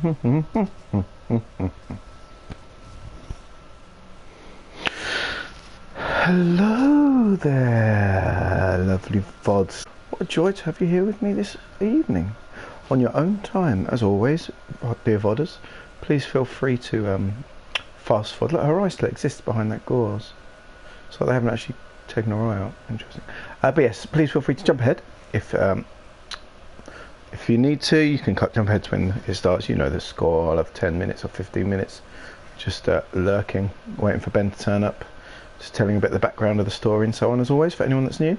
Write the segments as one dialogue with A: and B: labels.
A: Hello there, lovely VODs. What a joy to have you here with me this evening. On your own time, as always, dear VODers, please feel free to fast forward. Look, her eye still exists behind that gauze. So they haven't actually taken her eye out. Interesting. But yes, please feel free to jump ahead. If you need to, you can jump ahead to when it starts. You know the score. I'll have 10 minutes or 15 minutes just lurking, waiting for Ben to turn up, just telling a bit of the background of the story and so on, as always, for anyone that's new.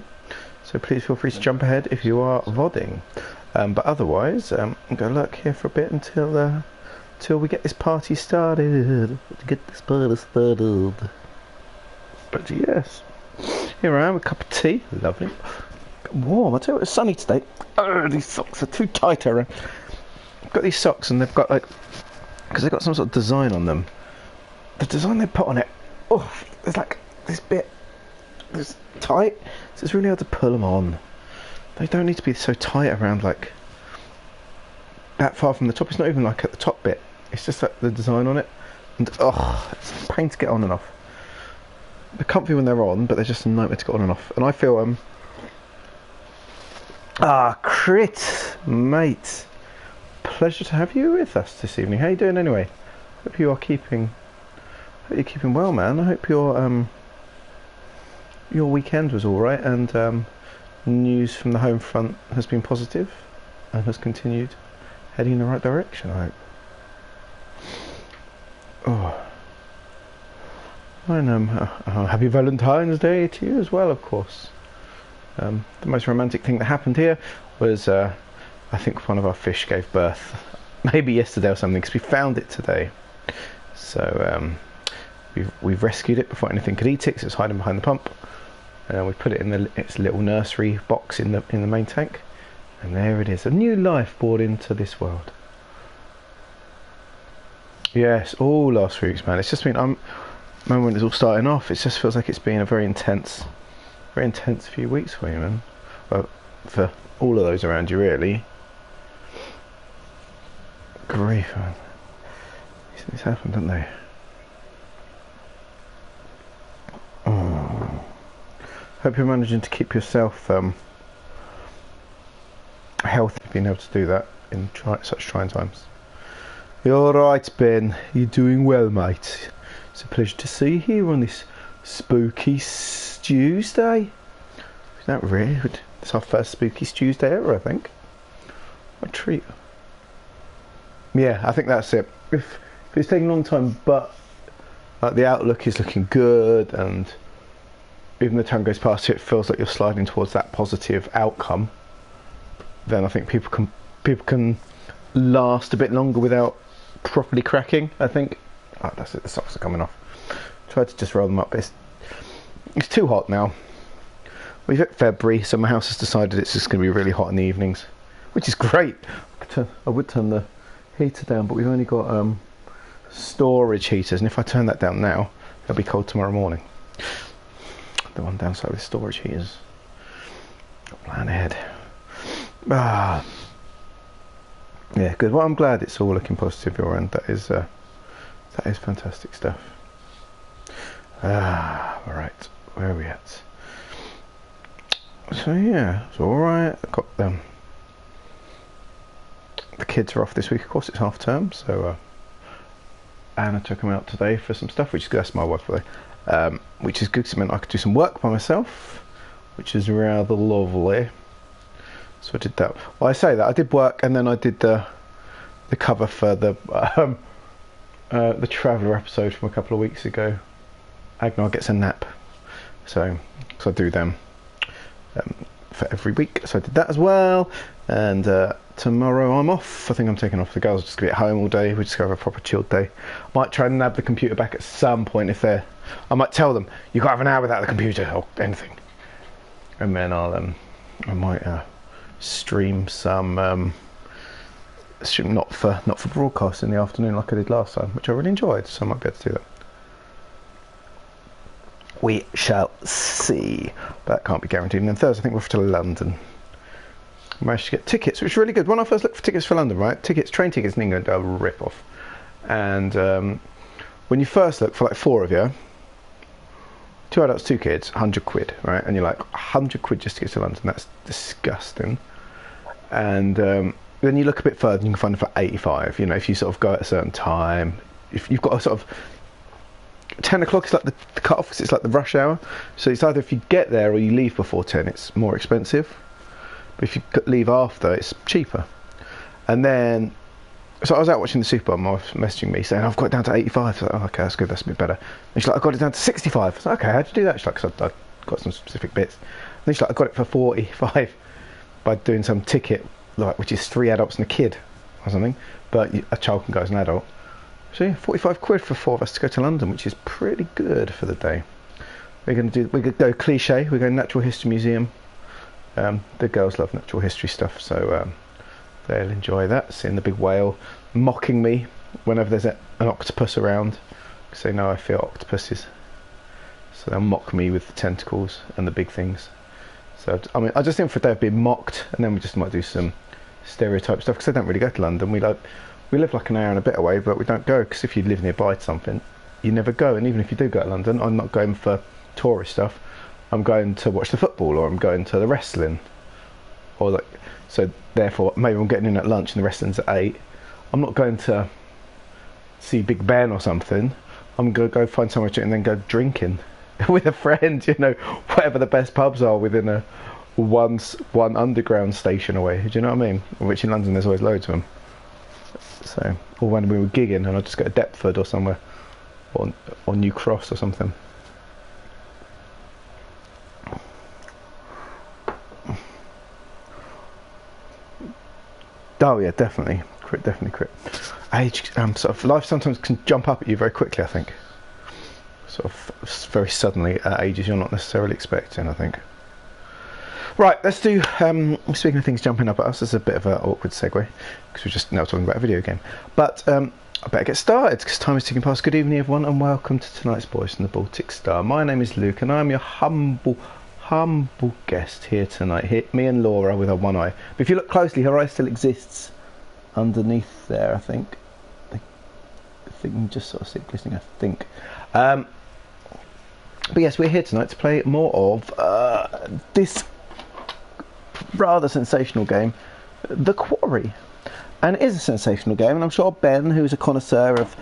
A: So please feel free to jump ahead if you are VODing. But otherwise, I'm going to lurk here for a bit until we get this party started. But yes, here I am, a cup of tea. Lovely. Warm. I tell you what, it's sunny today. Oh, these socks are too tight around. I've got these socks and they've got because they've got some sort of design on them. The design they put on it, there's like this bit that's tight, so it's really hard to pull them on. They don't need to be so tight around like that far from the top. It's not even like at the top bit. It's just like the design on it, and it's a pain to get on and off. They're comfy when they're on, but they're just a nightmare to get on and off. And I feel Crit, mate, pleasure to have you with us this evening. How you doing anyway? Hope you're keeping well, man. I hope your weekend was all right, and news from the home front has been positive and has continued heading in the right direction, I hope. And happy Valentine's Day to you as well, of course. The most romantic thing that happened here was I think one of our fish gave birth maybe yesterday or something, because we found it today. So we've rescued it before anything could eat it, because it was hiding behind the pump. We put it in its little nursery box in the main tank, and there it is, a new life brought into this world. Yes, all last 3 weeks, man. It's just been moment is all starting off. It just feels like it's been a very intense few weeks for you, man. Well, for all of those around you, really. Grief, man. These things happen, don't they? Hope you're managing to keep yourself healthy, being able to do that in such trying times. You're alright, Ben. You're doing well, mate. It's a pleasure to see you here on this spooky Tuesday. Is that weird? It's our first spooky Tuesday ever, I think. What a treat. Yeah, I think that's it. If it's taking a long time, but like the outlook is looking good, and even the time goes past it feels like you're sliding towards that positive outcome, then I think people can last a bit longer without properly cracking, I think. Oh, that's it, the socks are coming off. Tried to just roll them up. It's too hot now. We've hit February, so my house has decided it's just going to be really hot in the evenings, which is great. I would turn the heater down, but we've only got storage heaters, and if I turn that down now, it'll be cold tomorrow morning. The one downside with storage heaters. Plan ahead. Yeah, good. Well, I'm glad it's all looking positive your end. That is fantastic stuff. Alright, where are we at? So yeah, it's alright. I've got the kids are off this week, of course, it's half term, so Anna took them out today for some stuff, which is good. That's my wife today, which is good, because it meant I could do some work by myself, which is rather lovely. So I did that. Well, I say that I did work, and then I did the cover for the Traveller episode from a couple of weeks ago. Agnar gets a nap, so I do them for every week. So I did that as well, and tomorrow I'm off. I think I'm taking off. The girls are just going to be at home all day. We're just going to have a proper chilled day. Might try and nab the computer back at some point if they're. I might tell them you can't have an hour without the computer or anything, and then I might stream some. Not for broadcast in the afternoon like I did last time, which I really enjoyed, so I might be able to do that. We shall see, but that can't be guaranteed. And then Thursday I think we're off to London, I managed to get tickets, which was really good. When I first looked for tickets for London, right, train tickets in England are a rip-off. And when you first look for like 4 of you, 2 adults, 2 kids, 100 quid, right? And you're like, 100 quid just to get to London, that's disgusting. And then you look a bit further and you can find it for 85, you know, if you sort of go at a certain time. If you've got a sort of 10 o'clock is like the cut-off, because it's like the rush hour. So it's either if you get there or you leave before 10, it's more expensive. But if you leave after, it's cheaper. And then, so I was out watching the Super Bowl, my wife was messaging me saying, I've got it down to 85. So I was like, oh, okay, that's good, that's a bit better. And she's like, I got it down to 65. I was like, okay, how'd you do that? She's like, because I've got some specific bits. And then she's like, I got it for 45 by doing some ticket, like, which is 3 adults and a kid or something. But a child can go as an adult. So yeah, 45 quid for 4 of us to go to London, which is pretty good for the day. We're going to go cliche. We're going Natural History Museum. The girls love natural history stuff, so they'll enjoy that. Seeing the big whale mocking me whenever there's an octopus around, because they know I fear octopuses. So they'll mock me with the tentacles and the big things. So I mean, I just think for a day of being mocked, and then we just might do some stereotype stuff, because I don't really go to London. We live like an hour and a bit away, but we don't go, because if you live nearby to something, you never go. And even if you do go to London, I'm not going for tourist stuff. I'm going to watch the football, or I'm going to the wrestling, or like, so therefore maybe I'm getting in at lunch and the wrestling's at 8. I'm not going to see Big Ben or something. I'm going to go find somewhere to and then go drinking with a friend, you know, whatever the best pubs are within a one underground station away. Do you know what I mean? Which in London there's always loads of them. So, or when we were gigging and I'd just go to Deptford or somewhere, or New Cross or something. Oh yeah, definitely crit. Age, sort of life sometimes can jump up at you very quickly. I think, sort of very suddenly at ages you're not necessarily expecting. I think. Right, let's do. Speaking of things jumping up at us, there's a bit of an awkward segue because we're just now talking about a video game. But I better get started because time is ticking past. Good evening, everyone, and welcome to tonight's Boys from the Baltic Star. My name is Luke, and I'm your humble guest here tonight. Here, me and Laura with her one eye. But if you look closely, her eye still exists underneath there. I think you can just sort of see it glistening. I think. But yes, we're here tonight to play more of this rather sensational game, The Quarry. And it is a sensational game, and I'm sure Ben, who's a connoisseur of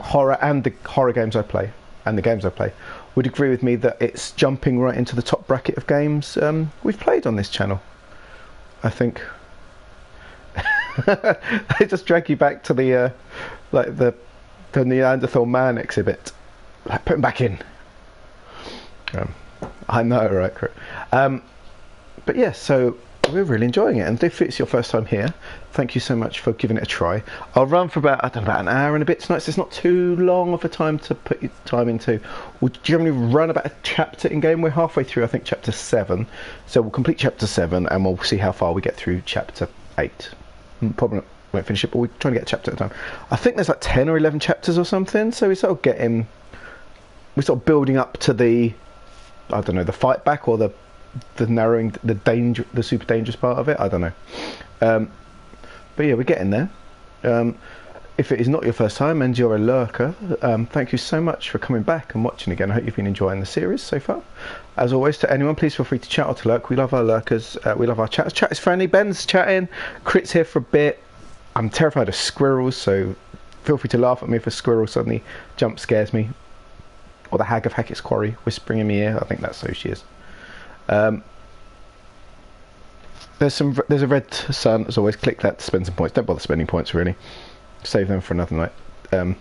A: horror and the horror games I play, and the games I play, would agree with me that it's jumping right into the top bracket of games we've played on this channel. I think. They just drag you back to the like the Neanderthal man exhibit. Like, put him back in. I know, right? But yes, so we're really enjoying it, and if it's your first time here, thank you so much for giving it a try. I'll run for about an hour and a bit tonight, so it's not too long of a time to put your time into. We'll generally run about a chapter in game. We're halfway through, I think, chapter 7, so we'll complete chapter 7 and we'll see how far we get through chapter 8. Probably won't finish it, but we're trying to get a chapter at a time. I think there's like 10 or 11 chapters or something, so we're sort of building up to the, I don't know, the fight back or the narrowing, the danger, the super dangerous part of it. I don't know. But yeah, we're getting there. If it is not your first time and you're a lurker, thank you so much for coming back and watching again. I hope you've been enjoying the series so far. As always, to anyone, please feel free to chat or to lurk. We love our lurkers. We love our chats. Chat is friendly. Ben's chatting. Crit's here for a bit. I'm terrified of squirrels, so feel free to laugh at me if a squirrel suddenly jump scares me. Or the hag of Hackett's Quarry whispering in my ear. I think that's who she is. There's a red sun, as always. Click that to spend some points. Don't bother spending points, really. Save them for another night.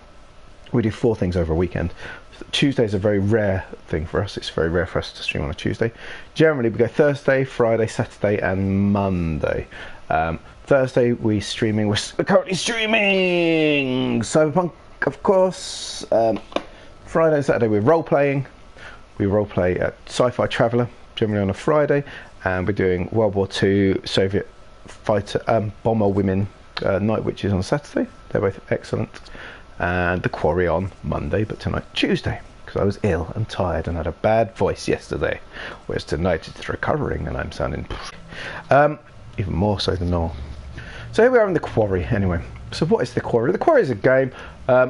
A: We do 4 things over a weekend. Tuesday is a very rare thing for us. It's very rare for us to stream on a Tuesday. Generally, we go Thursday, Friday, Saturday, and Monday. Thursday, we're currently streaming Cyberpunk, of course. Friday and Saturday, we're role-playing. We role-play at Sci-Fi Traveller, generally on a Friday. And we're doing World War II Soviet fighter bomber women Night Witches on Saturday. They're both excellent. And The Quarry on Monday, but tonight Tuesday, because I was ill and tired and had a bad voice yesterday, whereas tonight it's recovering and I'm sounding even more so than normal. So here we are in the Quarry anyway. So what is the Quarry? The Quarry is a game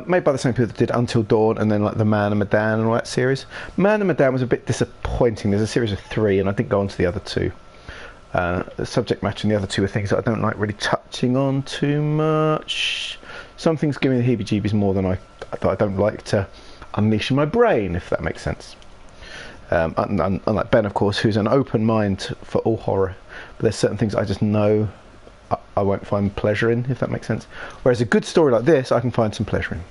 A: made by the same people that did Until Dawn and then like the Man and Medan and all that series. Man and Medan was a bit disappointing. There's a series of 3 and I didn't go on to the other 2. The subject matter and the other 2 are things that I don't like really touching on too much. Some things give me the heebie-jeebies more than I don't like to unleash in my brain, if that makes sense. Unlike Ben, of course, who's an open mind for all horror. But there's certain things I just know I won't find pleasure in, if that makes sense. Whereas a good story like this, I can find some pleasure in.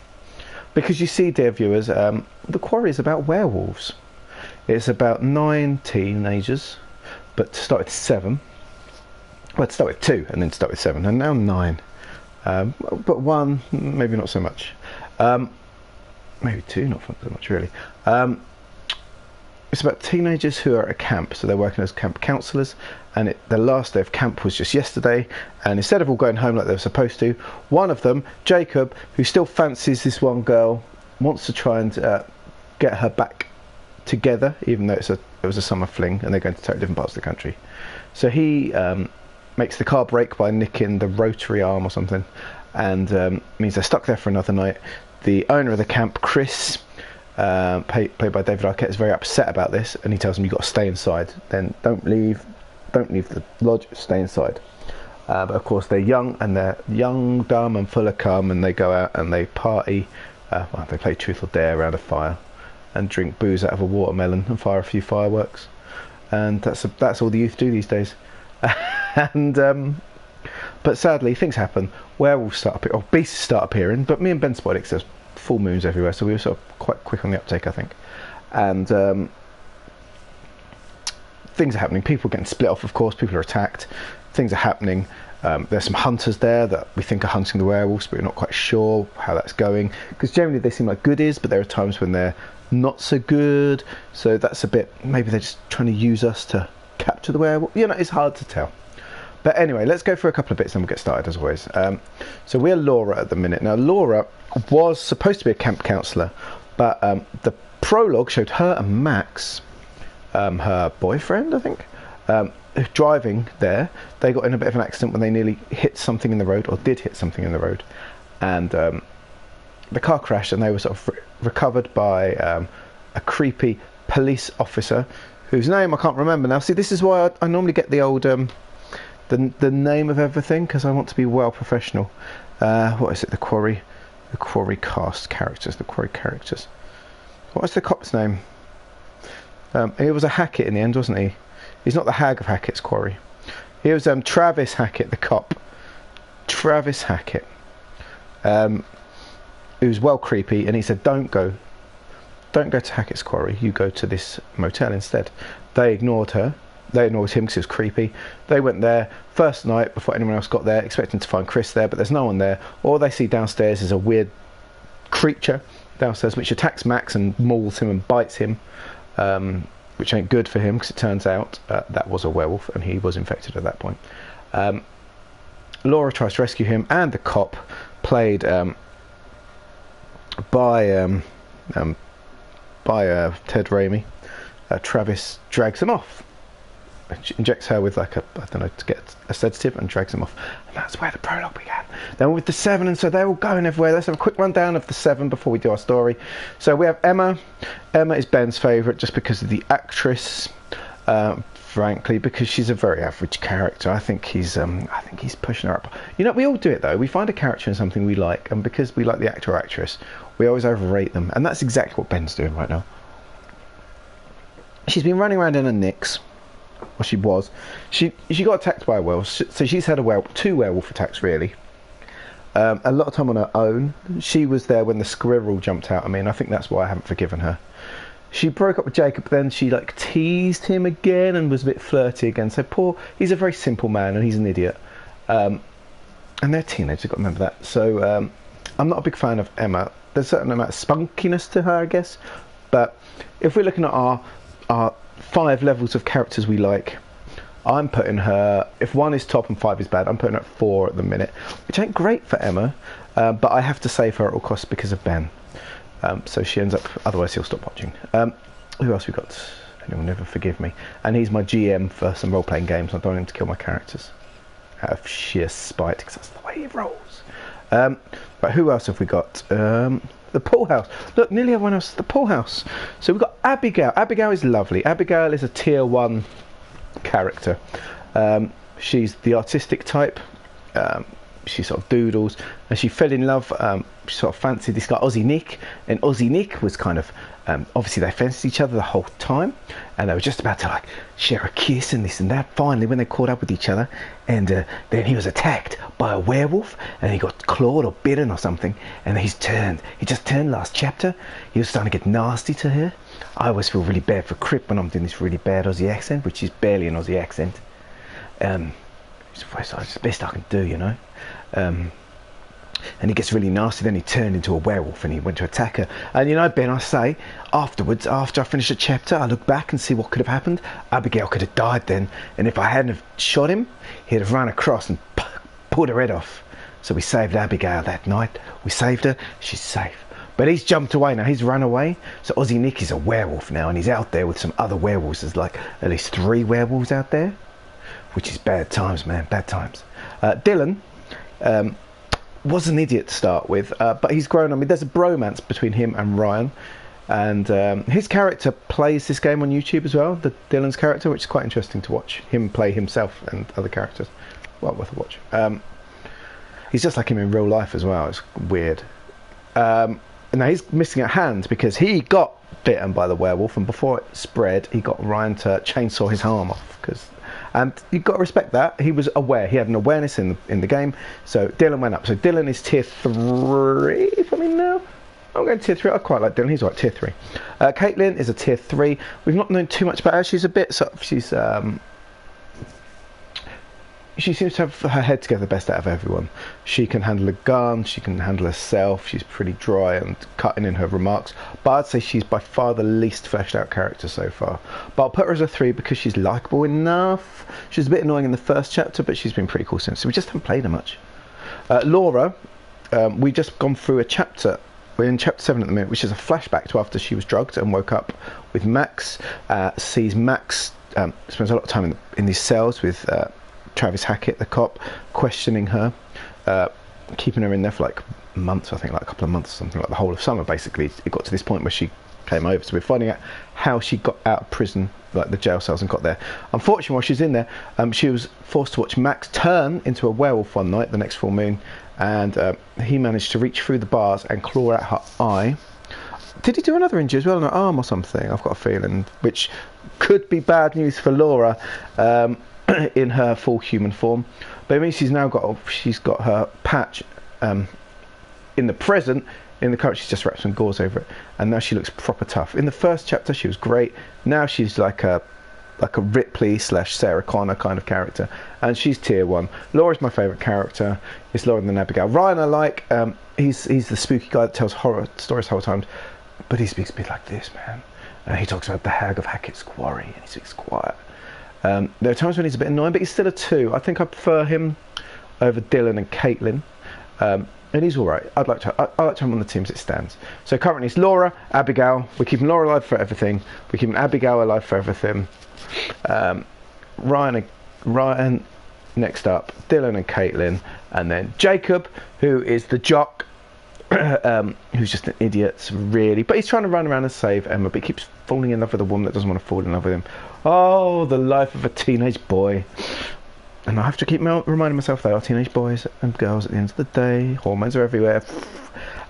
A: Because you see, dear viewers, The Quarry is about werewolves. It's about 9 teenagers, but to start with 7. Well, to start with 2 and then to start with 7, and now 9. But 1, maybe not so much. Maybe 2, not so much really. It's about teenagers who are at a camp, so they're working as camp counsellors, and their last day of camp was just yesterday, and instead of all going home like they were supposed to, one of them, Jacob, who still fancies this one girl, wants to try and get her back together, even though it was a summer fling and they're going to totally different parts of the country. So he makes the car break by nicking the rotary arm or something, and means they're stuck there for another night. The owner of the camp, Chris, played by David Arquette, is very upset about this, and he tells them you've got to stay inside. Then don't leave the lodge, stay inside. But of course they're young, and they're young, dumb and full of cum, and they go out and they party. They play Truth or Dare around a fire and drink booze out of a watermelon and fire a few fireworks, and that's all the youth do these days. And but sadly things happen. Werewolves start or beasts start appearing, but me and Ben spotted it. There's full moons everywhere, so we were sort of quite quick on the uptake, I think. And things are happening. People are getting split off, of course. People are attacked. Things are happening. There's some hunters there that we think are hunting the werewolves, but we're not quite sure how that's going, because generally they seem like goodies, but there are times when they're not so good. So that's a bit, maybe they're just trying to use us to capture the werewolf. It's hard to tell. But anyway, let's go for a couple of bits and we'll get started as always. So we're Laura at the minute. Now Laura was supposed to be a camp counsellor, but the prologue showed her and Max, her boyfriend, I think, driving there. They got in a bit of an accident when they nearly hit something in the road, or did hit something in the road, and the car crashed, and they were sort of recovered by a creepy police officer whose name I can't remember now. See, this is why I normally get the old the name of everything, because I want to be well professional. What is it? The Quarry cast characters. The Quarry characters. What was the cop's name? He was a Hackett in the end, wasn't he? He's not the Hag of Hackett's Quarry. He was Travis Hackett, the cop. Travis Hackett. He was well creepy, and he said, don't go to Hackett's Quarry, you go to this motel instead. They ignored her. They ignored him because he was creepy. They went there first night before anyone else got there, expecting to find Chris there, but there's no one there. All they see downstairs is a weird creature downstairs which attacks Max and mauls him and bites him, which ain't good for him, because it turns out that was a werewolf and he was infected at that point. Laura tries to rescue him, and the cop, played by Ted Raimi, Travis, drags them off. She injects her with like to get a sedative, and drags them off. And that's where the prologue began. Then with the 7, and so they're all going everywhere. Let's have a quick rundown of the 7 before we do our story. So we have Emma. Emma is Ben's favourite just because of the actress. Frankly, because she's a very average character. I think he's pushing her up. We all do it though. We find a character in something we like, and because we like the actor or actress, we always overrate them. And that's exactly what Ben's doing right now. She's been running around in her nicks. Well, she was. She got attacked by a werewolf, so she's had 2 werewolf attacks really. A lot of time on her own. She was there when the squirrel jumped out at me, and I think that's why I haven't forgiven her. She broke up with Jacob, but then she teased him again and was a bit flirty again. So he's a very simple man and he's an idiot. And they're teenagers, I've got to remember that. So I'm not a big fan of Emma. There's a certain amount of spunkiness to her, I guess. But if we're looking at our 5 levels of characters we like, I'm putting her, if 1 is top and 5 is bad, I'm putting her at 4 at the minute, which ain't great for Emma, but I have to save her at all costs because of Ben. So she ends up, otherwise he'll stop watching. Who else we got? And he'll never forgive me. And he's my GM for some role-playing games. I don't want him to kill my characters. out of sheer spite, because that's the way he rolls. But who else have we got? The pool house. Look, nearly everyone else is the pool house. So we've got Abigail. Abigail is lovely. Abigail is a tier 1 character. She's the artistic type. She sort of doodles, and she fell in love. She sort of fancied this guy Aussie Nick, and Aussie Nick was kind of obviously they fancied each other the whole time, and they were just about to like share a kiss and this and that. Finally, when they caught up with each other, and then he was attacked by a werewolf, and he got clawed or bitten or something, and he just turned last chapter. He was starting to get nasty to her. I always feel really bad for Crip when I'm doing this really bad Aussie accent, which is barely an Aussie accent. It's the best I can do, you know. And he gets really nasty. Then he turned into a werewolf and he went to attack her. And you know, Ben, I say, afterwards, after I finish a chapter, I look back and see what could have happened. Abigail could have died then, and if I hadn't have shot him, he'd have run across and pulled her head off. So we saved Abigail that night. We saved her. She's safe. But he's jumped away now. He's run away. So Aussie Nick is a werewolf now, and he's out there with some other werewolves. There's like at least 3 werewolves out there, which is bad times, man. Bad times. Dylan was an idiot to start with, but he's grown. I mean, there's a bromance between him and Ryan, and his character plays this game on YouTube as well, Dylan's character, which is quite interesting to watch him play himself and other characters. Well worth a watch. He's just like him in real life as well. It's weird. Now he's missing a hand because he got bitten by the werewolf, and before it spread, he got Ryan to chainsaw his arm off. And you've got to respect that. He was aware. He had an awareness in the game. So Dylan went up. So Dylan is tier 3 for me now. I'm going tier 3. I quite like Dylan. He's right, tier 3. Caitlin is a tier 3. We've not known too much about her. She's a bit sort of, she seems to have her head together best out of everyone. She can handle a gun, she can handle herself, she's pretty dry and cutting in her remarks, but I'd say she's by far the least fleshed out character so far. But I'll put her as a 3 because she's likeable enough. She's a bit annoying in the first chapter, but she's been pretty cool since, so we just haven't played her much. Laura, we just gone through a chapter. We're in chapter 7 at the minute, which is a flashback to after she was drugged and woke up with Max. Sees Max, spends a lot of time in these cells with Travis Hackett, the cop, questioning her, keeping her in there for like months, I think like a couple of months, something like the whole of summer basically. It got to this point where she came over, so we're finding out how she got out of prison, like the jail cells, and got there. Unfortunately, while she's in there, she was forced to watch Max turn into a werewolf one night, the next full moon, and he managed to reach through the bars and claw out her eye. Did he do another injury as well on her arm or something? I've got a feeling, which could be bad news for Laura. In her full human form, but it means she's got her patch in the present. In the current, she's just wrapped some gauze over it, and now she looks proper tough. In the first chapter, she was great. Now she's like a Ripley / Sarah Connor kind of character, and she's tier 1. Laura's my favourite character. It's Laura than Abigail. Ryan, I like. He's the spooky guy that tells horror stories the whole time, but he speaks a bit like this, man. He talks about the Hag of Hackett's Quarry, and he speaks quiet. There are times when he's a bit annoying, but he's still a 2. I think I prefer him over Dylan and Caitlin, and he's all right. I like to have him on the team as it stands. So currently it's Laura, Abigail. We're keeping Laura alive for everything. We're keeping Abigail alive for everything. Ryan next up, Dylan and Caitlin, and then Jacob, who is the jock, who's just an idiot, really. But he's trying to run around and save Emma, but he keeps falling in love with a woman that doesn't want to fall in love with him. Oh, the life of a teenage boy. And I have to keep reminding myself they are teenage boys and girls at the end of the day. Hormones are everywhere.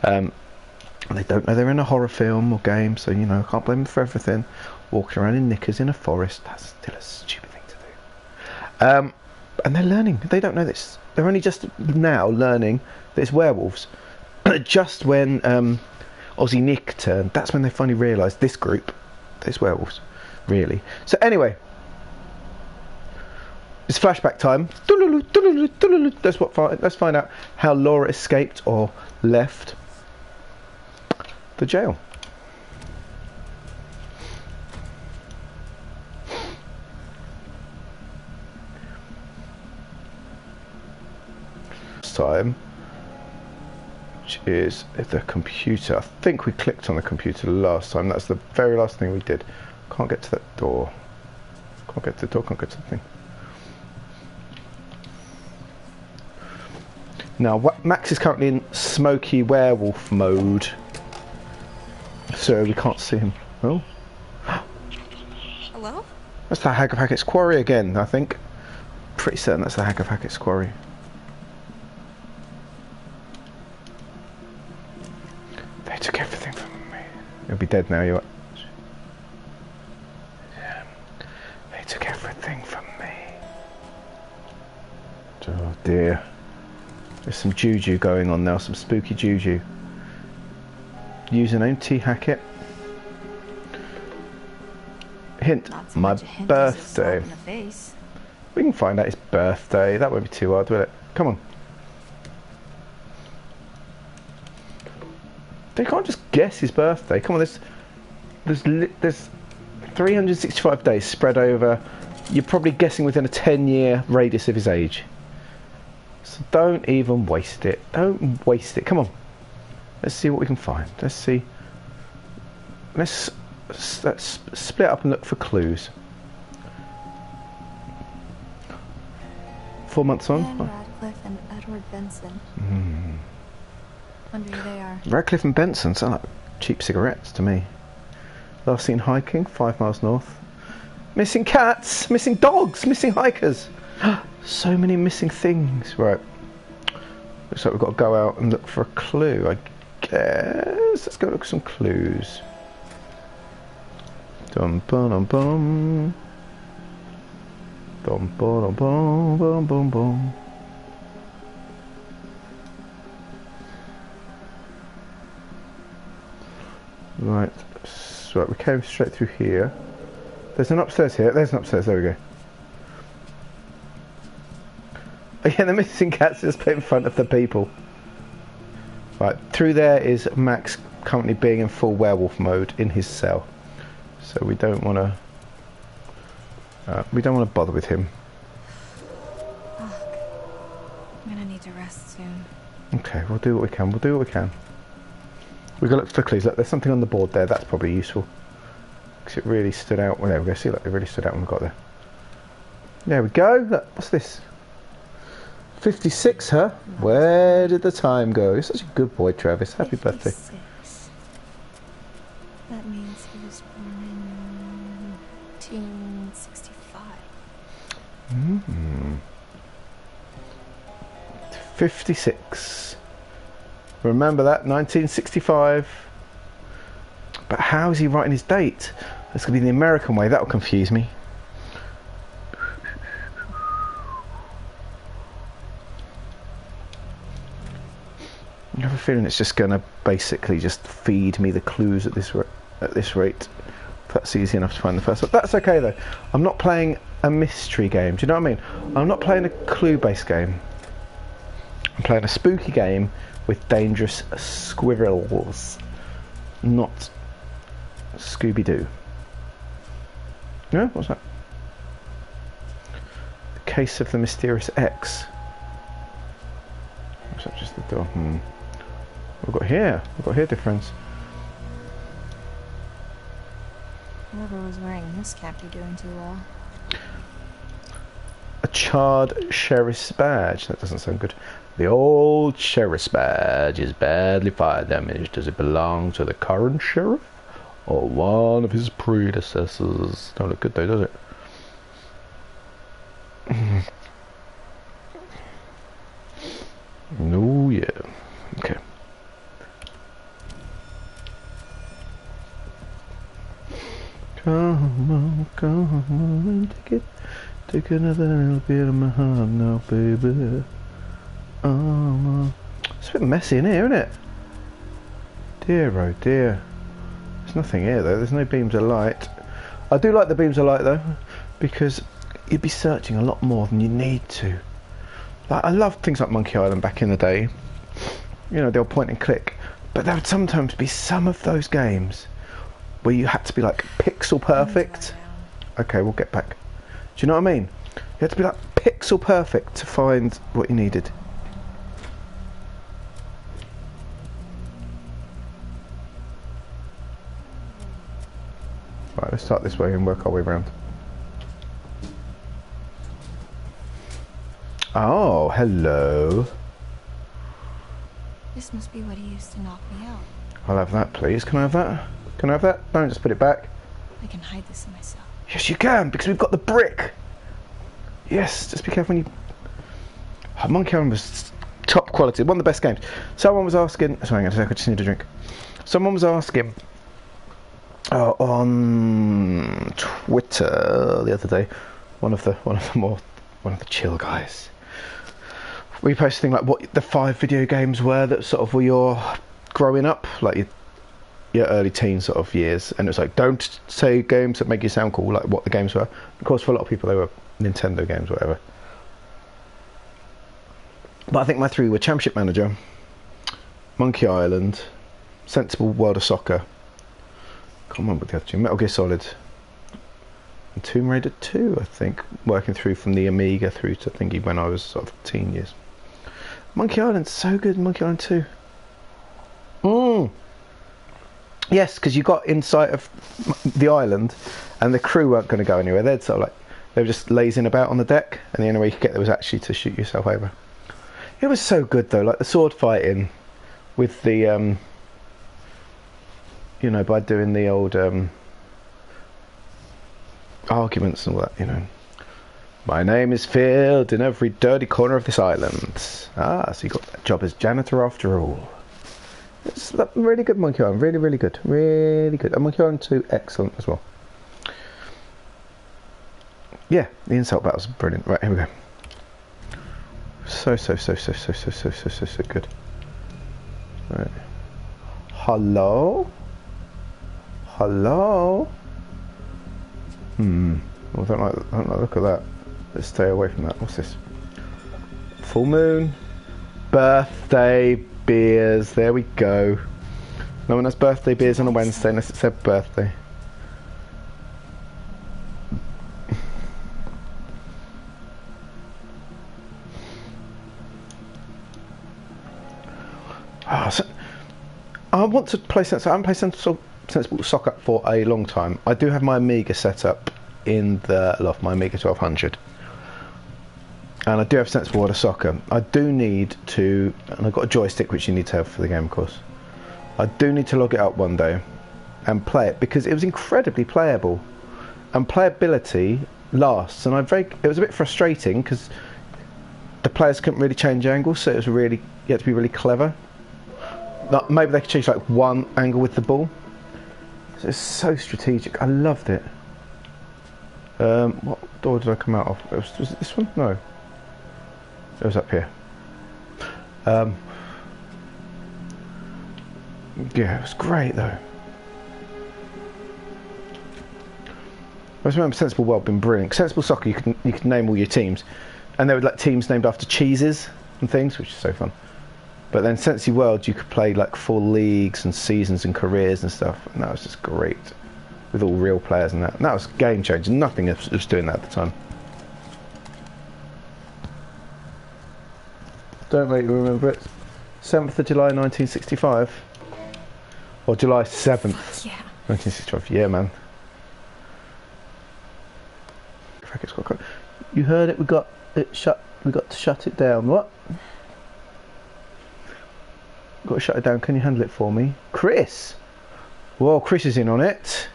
A: They don't know they're in a horror film or game, so, you know, I can't blame them for everything. Walking around in knickers in a forest, that's still a stupid thing to do. And they're learning. They don't know this. They're only just now learning that it's werewolves. Just when Aussie Nick turned, that's when they finally realised this group, there's werewolves, really. So anyway, it's flashback time. Let's find out how Laura escaped or left the jail. Time, which is the computer. I think we clicked on the computer last time. That's the very last thing we did. Can't get to that door. Can't get to the door, can't get to the thing. Now, Max is currently in smoky werewolf mode, so we can't see him. Oh.
B: Hello?
A: That's the Hag of Hackett's Quarry again, I think. Pretty certain that's the Hag of Hackett's Quarry. They took everything from me. He'll be dead now, you. They took everything from me. Oh dear. There's some juju going on now, some spooky juju. Username T Hackett. Hint,
B: So
A: my
B: hint
A: birthday. We can find out his birthday. That won't be too hard, will it? Come on. They can't just guess his birthday. Come on, there's 365 days spread over. You're probably guessing within a 10-year radius of his age. So don't even waste it. Don't waste it. Come on. Let's see what we can find. Let's see. Let's split up and look for clues. 4 months on.
B: Ben Radcliffe and Edward Benson. Wonder who they are.
A: Radcliffe and Benson sound like cheap cigarettes to me. Last seen hiking, 5 miles north. Missing cats, missing dogs, missing hikers. So many missing things. Right. Looks like we've got to go out and look for a clue, I guess. Let's go look for some clues. Dum bum bum. Dum bum bum bum bum bum. Right. So we came straight through here. There's an upstairs here. There's an upstairs. There we go. Yeah, the missing cats just put in front of the people. Right, through there is Max currently being in full werewolf mode in his cell. So we don't want to bother with him.
B: I'm gonna need to rest soon.
A: Okay, we'll do what we can. We'll do what we can. We've got to look for clues. Look, there's something on the board there. That's probably useful. Because it really stood out. Well, there we go. See, look, it really stood out when we got there. There we go. Look, what's this? 56, huh? Where did the time go? You're such a good boy, Travis. Happy birthday.
B: That means he was born in 1965.
A: 56. Remember that, 1965. But how is he writing his date? That's going to be the American way. That'll confuse me. I have a feeling it's just going to basically just feed me the clues at this rate. That's easy enough to find the first one. That's okay though. I'm not playing a mystery game. Do you know what I mean? I'm not playing a clue-based game. I'm playing a spooky game with dangerous squirrels, not Scooby-Doo. No? What's that? The Case of the Mysterious X. Or is that just the door? We've got here difference.
B: Whoever was wearing this can't be doing too well.
A: A charred sheriff's badge. That doesn't sound good. The old sheriff's badge is badly fire damaged. Does it belong to the current sheriff or one of his predecessors? Don't look good though, does it? No, yeah. Okay. Come on, take another little bit of my heart now, baby. It's a bit messy in here, isn't it? Dear, oh dear. There's nothing here though. There's no beams of light. I do like the beams of light though, because you'd be searching a lot more than you need to. Like, I loved things like Monkey Island back in the day. You know, they'll point and click. But there would sometimes be some of those games where you had to be like pixel perfect. Okay, we'll get back. Do you know what I mean? You had to be like pixel perfect to find what you needed. Right, let's start this way and work our way around. Oh, hello.
B: This must be what he used to knock me out.
A: I'll have that, please. Can I have that? Can I have that? Don't just put it back.
B: I can hide this in myself.
A: Yes, you can, because we've got the brick. Yes, just be careful when you... Oh, Monkey Island was top quality. One of the best games. Someone was asking... Sorry, hang on a sec, I just need a drink. Someone was asking on Twitter the other day, one of the chill guys. We posted a thing like what the 5 video games were that sort of were your growing up, like your early teen sort of years, and it was like, don't say games that make you sound cool, like what the games were. Of course, for a lot of people, they were Nintendo games, whatever. But I think my 3 were Championship Manager, Monkey Island, Sensible World of Soccer. Can't remember the other 2. Metal Gear Solid, and Tomb Raider 2, I think. Working through from the Amiga through to thingy when I was sort of teen years. Monkey Island's so good. Monkey Island 2. Yes, because you got inside of the island, and the crew weren't going to go anywhere. They'd sort of like they were just lazing about on the deck, and the only way you could get there was actually to shoot yourself over. It was so good though, like the sword fighting with the you know, by doing the old arguments and all that, you know. My name is filled in every dirty corner of this island. Ah, so you got that job as janitor after all. It's really good, Monkey Island. Really, really good. Really good. And Monkey Island 2, excellent as well. Yeah, the insult battles are brilliant. Right, here we go. So good. Right. Hello? Hello? Oh, I don't like the look at that. Let's stay away from that. What's this? Full moon. Birthday beers. There we go. No one has birthday beers on a Wednesday unless it's their birthday. Oh, so I want to play Sensible. I haven't played Sensible Soccer for a long time. I do have my Amiga set up in the loft, my Amiga 1200. And I do have Sensible World of Soccer. I do need to, and I've got a joystick which you need to have for the game, of course. I do need to log it up one day and play it because it was incredibly playable, and playability lasts. And it was a bit frustrating because the players couldn't really change angles, so it was really, you had to be really clever. Like, maybe they could change like one angle with the ball. So it's so strategic. I loved it. What door did I come out of? Was it this one? No. It was up here. Yeah, it was great though. I just remember Sensible World being brilliant. Sensible Soccer, you can name all your teams, and there were like teams named after cheeses and things, which is so fun. But then Sensible World, you could play like full leagues and seasons and careers and stuff, and that was just great with all real players and that. And that was game changing. Nothing else was doing that at the time. Don't make me remember it. 7th of July 1965. Or July 7th.
B: Yeah.
A: 1965. Yeah, man. You heard it. We got it shut. We got to shut it down. What? Got to shut it down. Can you handle it for me, Chris? Well, Chris is in on it.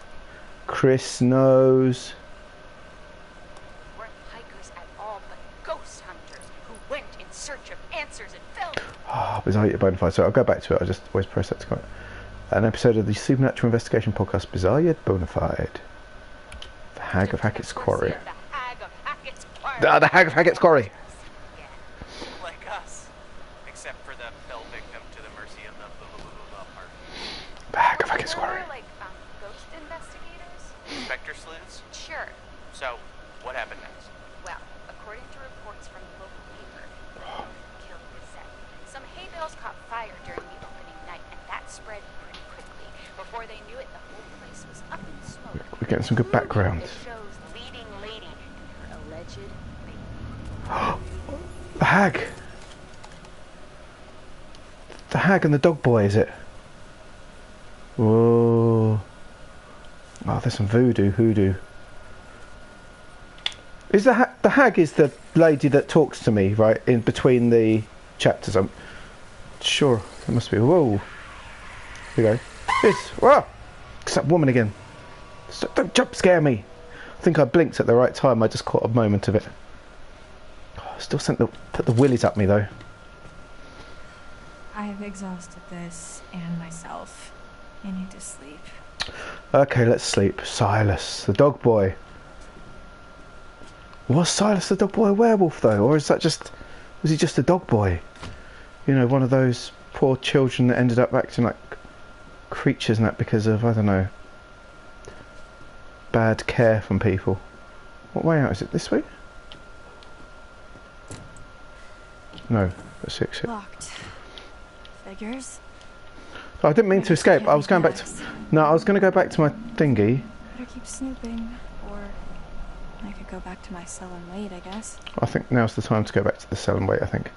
A: Chris knows.
C: Weren't hikers at all, but ghost hunters who went in search of answers and found.
A: Ah, Bizarre Yet Bonafide. So I'll go back to it. I just always press that to go. An episode of the Supernatural Investigation podcast, Bizarre Yet Bonafide. The Hag of Hackett's Quarry.
C: The Hag of Hackett's Quarry.
A: The Hag of Hackett's Quarry.
C: Yeah.
D: Like us. Except for the fell victim to the mercy of the part.
A: The Hag of Hackett's Quarry.
C: We're like ghost investigators?
D: Spectre sleuths?
C: Sure.
D: So, what happened next?
C: Well, according to reports from the local paper, Killed Gazette, some hay bales caught fire during the opening night, and that spread pretty quickly. Before they knew it, the whole place was up in smoke.
A: We're getting some good background.
C: The show's leading lady and her alleged baby.
A: The Hag. The Hag and the Dog Boy, is it? Whoa. Oh, there's some hoodoo. Is the Hag is the lady that talks to me, right, in between the chapters. I'm sure That must be. Whoa. Here we go. This. Whoa! It's that woman again. Don't jump scare me. I think I blinked at the right time. I just caught a moment of it. Oh, still sent put the willies up me though.
B: I have exhausted this and myself. I need to sleep.
A: Okay, let's sleep. Silas, the dog boy. Was Silas the dog boy a werewolf though, or is that just? Was he just a dog boy? You know, one of those poor children that ended up acting like creatures and that because of, I don't know, bad care from people. What way out is it? This way? No, that's it.
B: Locked. Figures.
A: Oh, I didn't mean to escape. I was going back to.
B: Relax.
A: No, I was going to go back to my thingy.
B: Better keep snooping, or I could go back to my cell and wait, I guess.
A: I think now's the time to go back to the cell and wait, I think.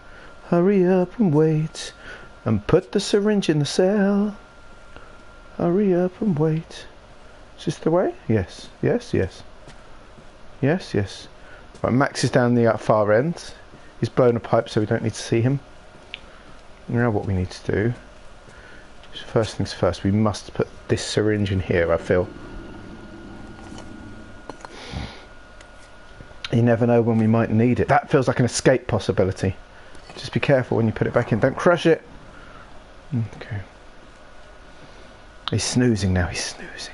A: Hurry up and wait, and put the syringe in the cell. Hurry up and wait. Is this the way? Yes, yes, yes. Yes, yes. Right, Max is down the far end. He's blown a pipe so we don't need to see him. Now what we need to do, first things first, we must put this syringe in here, I feel. You never know when we might need it. That feels like an escape possibility. Just be careful when you put it back in. Don't crush it. Okay. He's snoozing now, he's snoozing.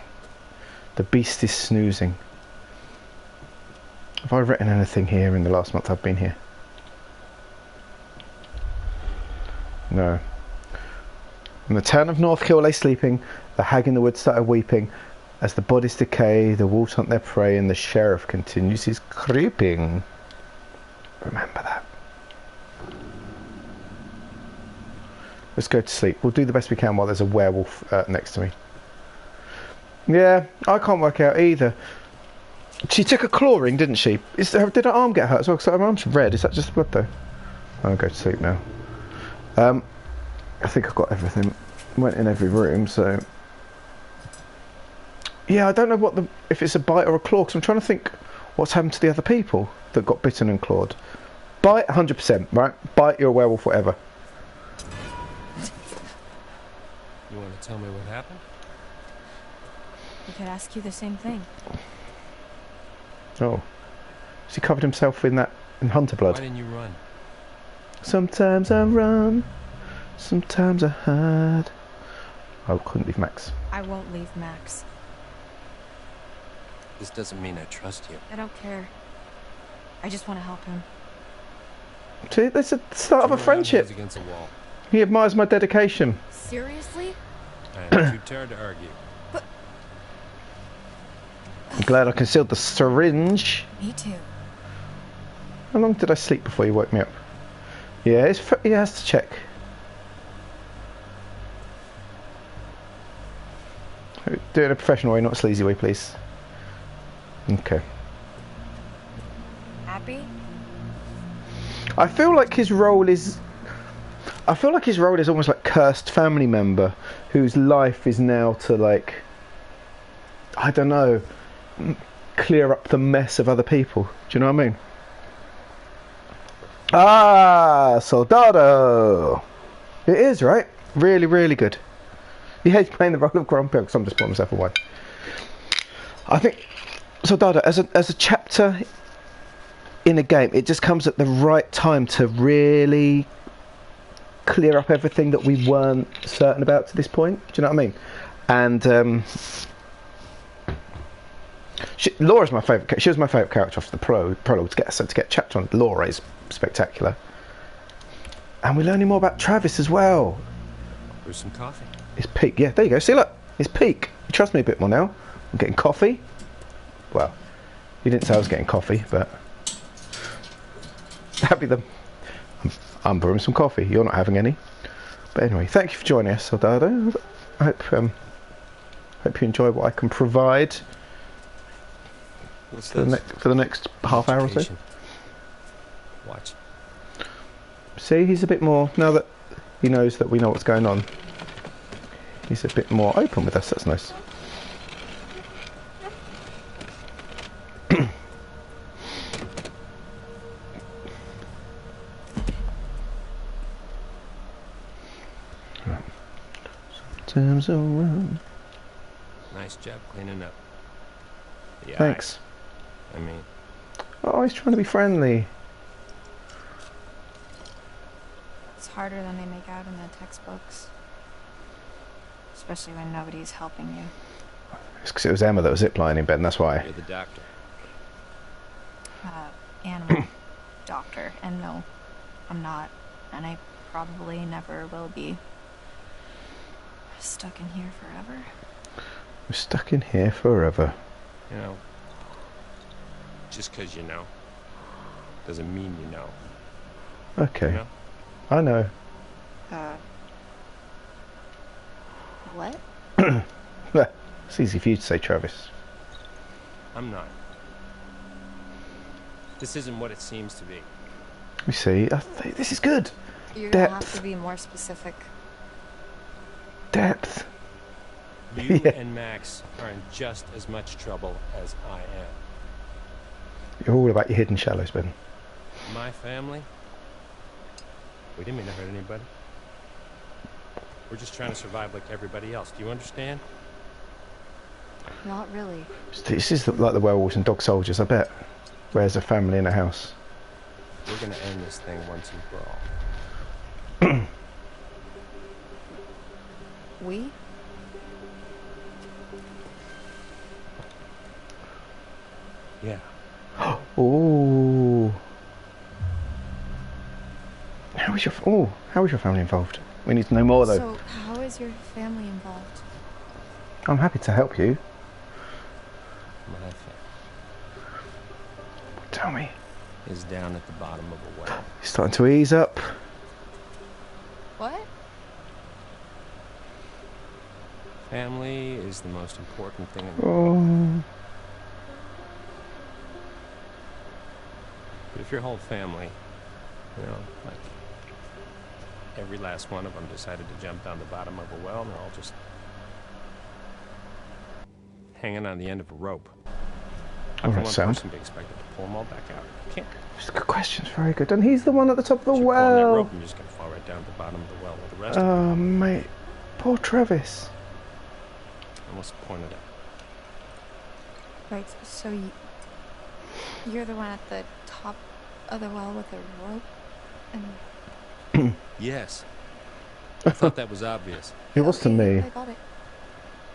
A: The beast is snoozing. Have I written anything here in the last month I've been here? No. In the town of Northkill lay sleeping, the hag in the wood started weeping. As the bodies decay, the wolves hunt their prey, and the sheriff continues his creeping. Remember that. Let's go to sleep. We'll do the best we can while there's a werewolf next to me. Yeah, I can't work out either. She took a clawing, didn't she? Did her arm get hurt as well? Because her arm's red. Is that just blood though? I'll go to sleep now. I think I've got everything. Went in every room, so... Yeah, I don't know if it's a bite or a claw, because I'm trying to think what's happened to the other people that got bitten and clawed. Bite, 100%, right? Bite, you're a werewolf, whatever.
E: You want to tell me what happened?
B: I could ask you the same thing.
A: Oh. Has he covered himself in hunter blood?
E: Why didn't you run?
A: Sometimes I run, sometimes I hide. I couldn't leave Max.
B: I won't leave Max.
E: This doesn't mean I trust you.
B: I don't care. I just want to help him.
A: See, that's the start of a friendship.
E: Against a wall.
A: He admires my dedication.
B: Seriously?
E: I am too tired to argue.
A: I'm glad I concealed the syringe.
B: Me too.
A: How long did I sleep before you woke me up? Yeah, he has to check. Do it in a professional way, not a sleazy way, please. Okay.
B: Happy?
A: I feel like his role is almost like cursed family member whose life is now to, like, I don't know, clear up the mess of other people. Do you know what I mean? Ah, Soldado! It is, right? Really, really good. Yeah, he's playing the role of Grumpy because I'm just pouring myself a wine. I think Soldado, as a chapter in a game, it just comes at the right time to really clear up everything that we weren't certain about to this point. Do you know what I mean? And Laura's my favourite. She was my favourite character off the prologue. To get a chapter on Laura is spectacular. And we're learning more about Travis as well.
E: There's some coffee.
A: It's peak. Yeah, there you go. See, look, it's peak. You trust me a bit more now. I'm getting coffee. Well, you didn't say I was getting coffee, but I'm brewing some coffee. You're not having any. But anyway, thank you for joining us, Soldado. I hope you enjoy what I can provide
E: What's
A: for the next half hour or so.
E: Watch.
A: See, he's a bit more, now that he knows that we know what's going on, he's a bit more open with us. That's nice. Turns around.
E: Nice job cleaning up. The
A: Thanks.
E: eye, I mean,
A: Oh, he's trying to be friendly.
B: It's harder than they make out in the textbooks. Especially when nobody's helping you.
A: It's because it was Emma that was ziplining, Ben, that's why.
E: you're the doctor.
B: Animal doctor. And no, I'm not. And I probably never will be. Stuck in here forever.
A: We're stuck in here forever.
E: You know, just because you know doesn't mean you know.
A: Okay.
E: You know?
A: I know.
B: What?
A: It's easy for you to say, Travis.
E: I'm not. This isn't what it seems to be.
A: Let me see. This is good.
B: You're gonna have
A: Depth.
B: to be more specific.
A: Depth.
E: You
A: Yeah.
E: and Max are in just as much trouble as I am.
A: You're all about your hidden shallows, Ben.
E: My family, we didn't mean to hurt anybody. We're just trying to survive like everybody else. Do you understand?
B: Not really.
A: This is like the werewolves and dog soldiers, I bet. Where's a family in a house?
E: We're gonna end this thing once and for all.
B: We?
E: Yeah.
A: Ooh. How is your family involved? We need to know more, though.
B: So, how is your family involved?
A: I'm happy to help you.
E: My family
A: Tell me.
E: is down at the bottom of a well.
A: You're starting to ease up.
B: What?
E: Family is the most important thing in the
A: Oh.
E: But if your whole family, you know, like every last one of them decided to jump down the bottom of a well and they're all just hanging on the end of a rope. How can
A: Alright,
E: one
A: sound.
E: person be expected to pull them all back out? Can't.
A: It's a good question. Very good. And he's the one at the top of the
E: You're pulling that
A: well.
E: rope and you're just going to fall right down to the bottom of the well with the rest of them.
A: Oh, mate. Poor Travis.
E: And what's the point of that?
B: Right, so you're the one at the top of the well with a rope? And
E: Yes. I thought that was obvious.
A: It was to
B: Okay,
A: me.
B: I got it.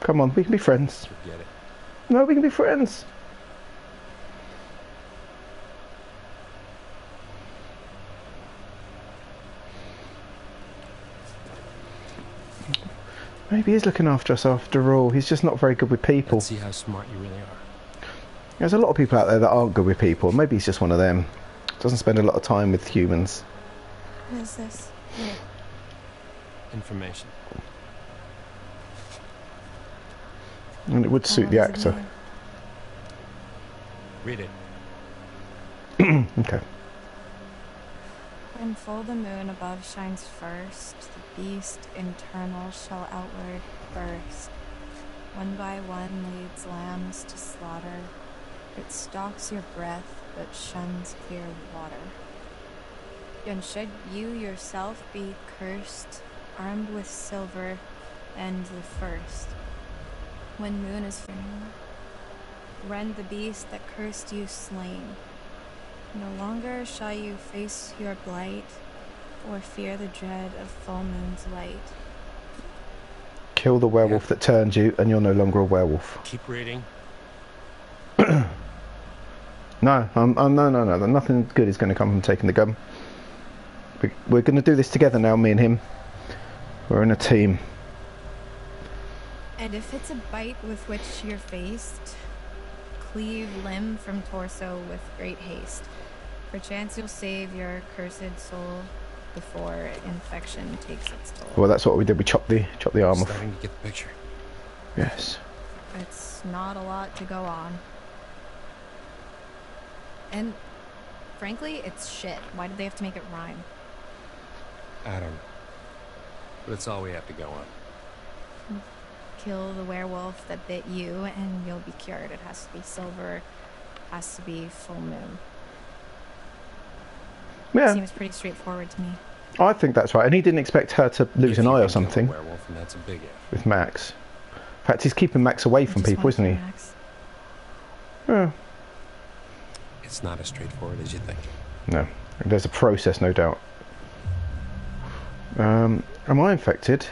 A: Come on, we can be friends.
E: Forget it.
A: No, we can be friends. Maybe he's looking after us after all. He's just not very good with people.
E: Let's see how smart you really are.
A: There's a lot of people out there that aren't good with people. Maybe he's just one of them. Doesn't spend a lot of time with humans.
B: What is this?
E: Information.
A: And it would suit
B: What
A: the
B: does it
A: actor.
B: mean?
E: Read it.
A: Okay.
B: When full the moon above shines first, the beast internal shall outward burst. One by one leads lambs to slaughter. It stalks your breath, but shuns clear water. And should you yourself be cursed, armed with silver, and the first. When moon is full, rend the beast that cursed you slain. No longer shall you face your blight, or fear the dread of full moon's light.
A: Kill the werewolf that turned you, and you're no longer a werewolf.
E: Keep reading.
A: No, no. Nothing good is going to come from taking the gum. We're going to do this together now, me and him. We're in a team.
B: And if it's a bite with which you're faced, cleave limb from torso with great haste. Perchance you'll save your cursed soul before infection takes its toll.
A: Well, that's what we did. We chopped the arm off.
E: Starting to get the picture.
A: Yes.
B: It's not a lot to go on. And frankly, it's shit. Why did they have to make it rhyme?
E: I don't know. But it's all we have to go on.
B: Kill the werewolf that bit you and you'll be cured. It has to be silver, has to be full moon.
A: Yeah.
B: Seems pretty straightforward to me.
A: I think that's right, and he didn't expect her to lose
E: If
A: an
E: you
A: eye
E: can
A: or
E: kill a
A: something
E: werewolf, and that's a big if.
A: with Max. In fact, he's keeping Max away from
B: I just
A: people,
B: wanna
A: isn't
B: kill
A: he?
B: Max.
A: Yeah.
E: It's not as straightforward as you think.
A: No, there's a process, no doubt. Am I infected?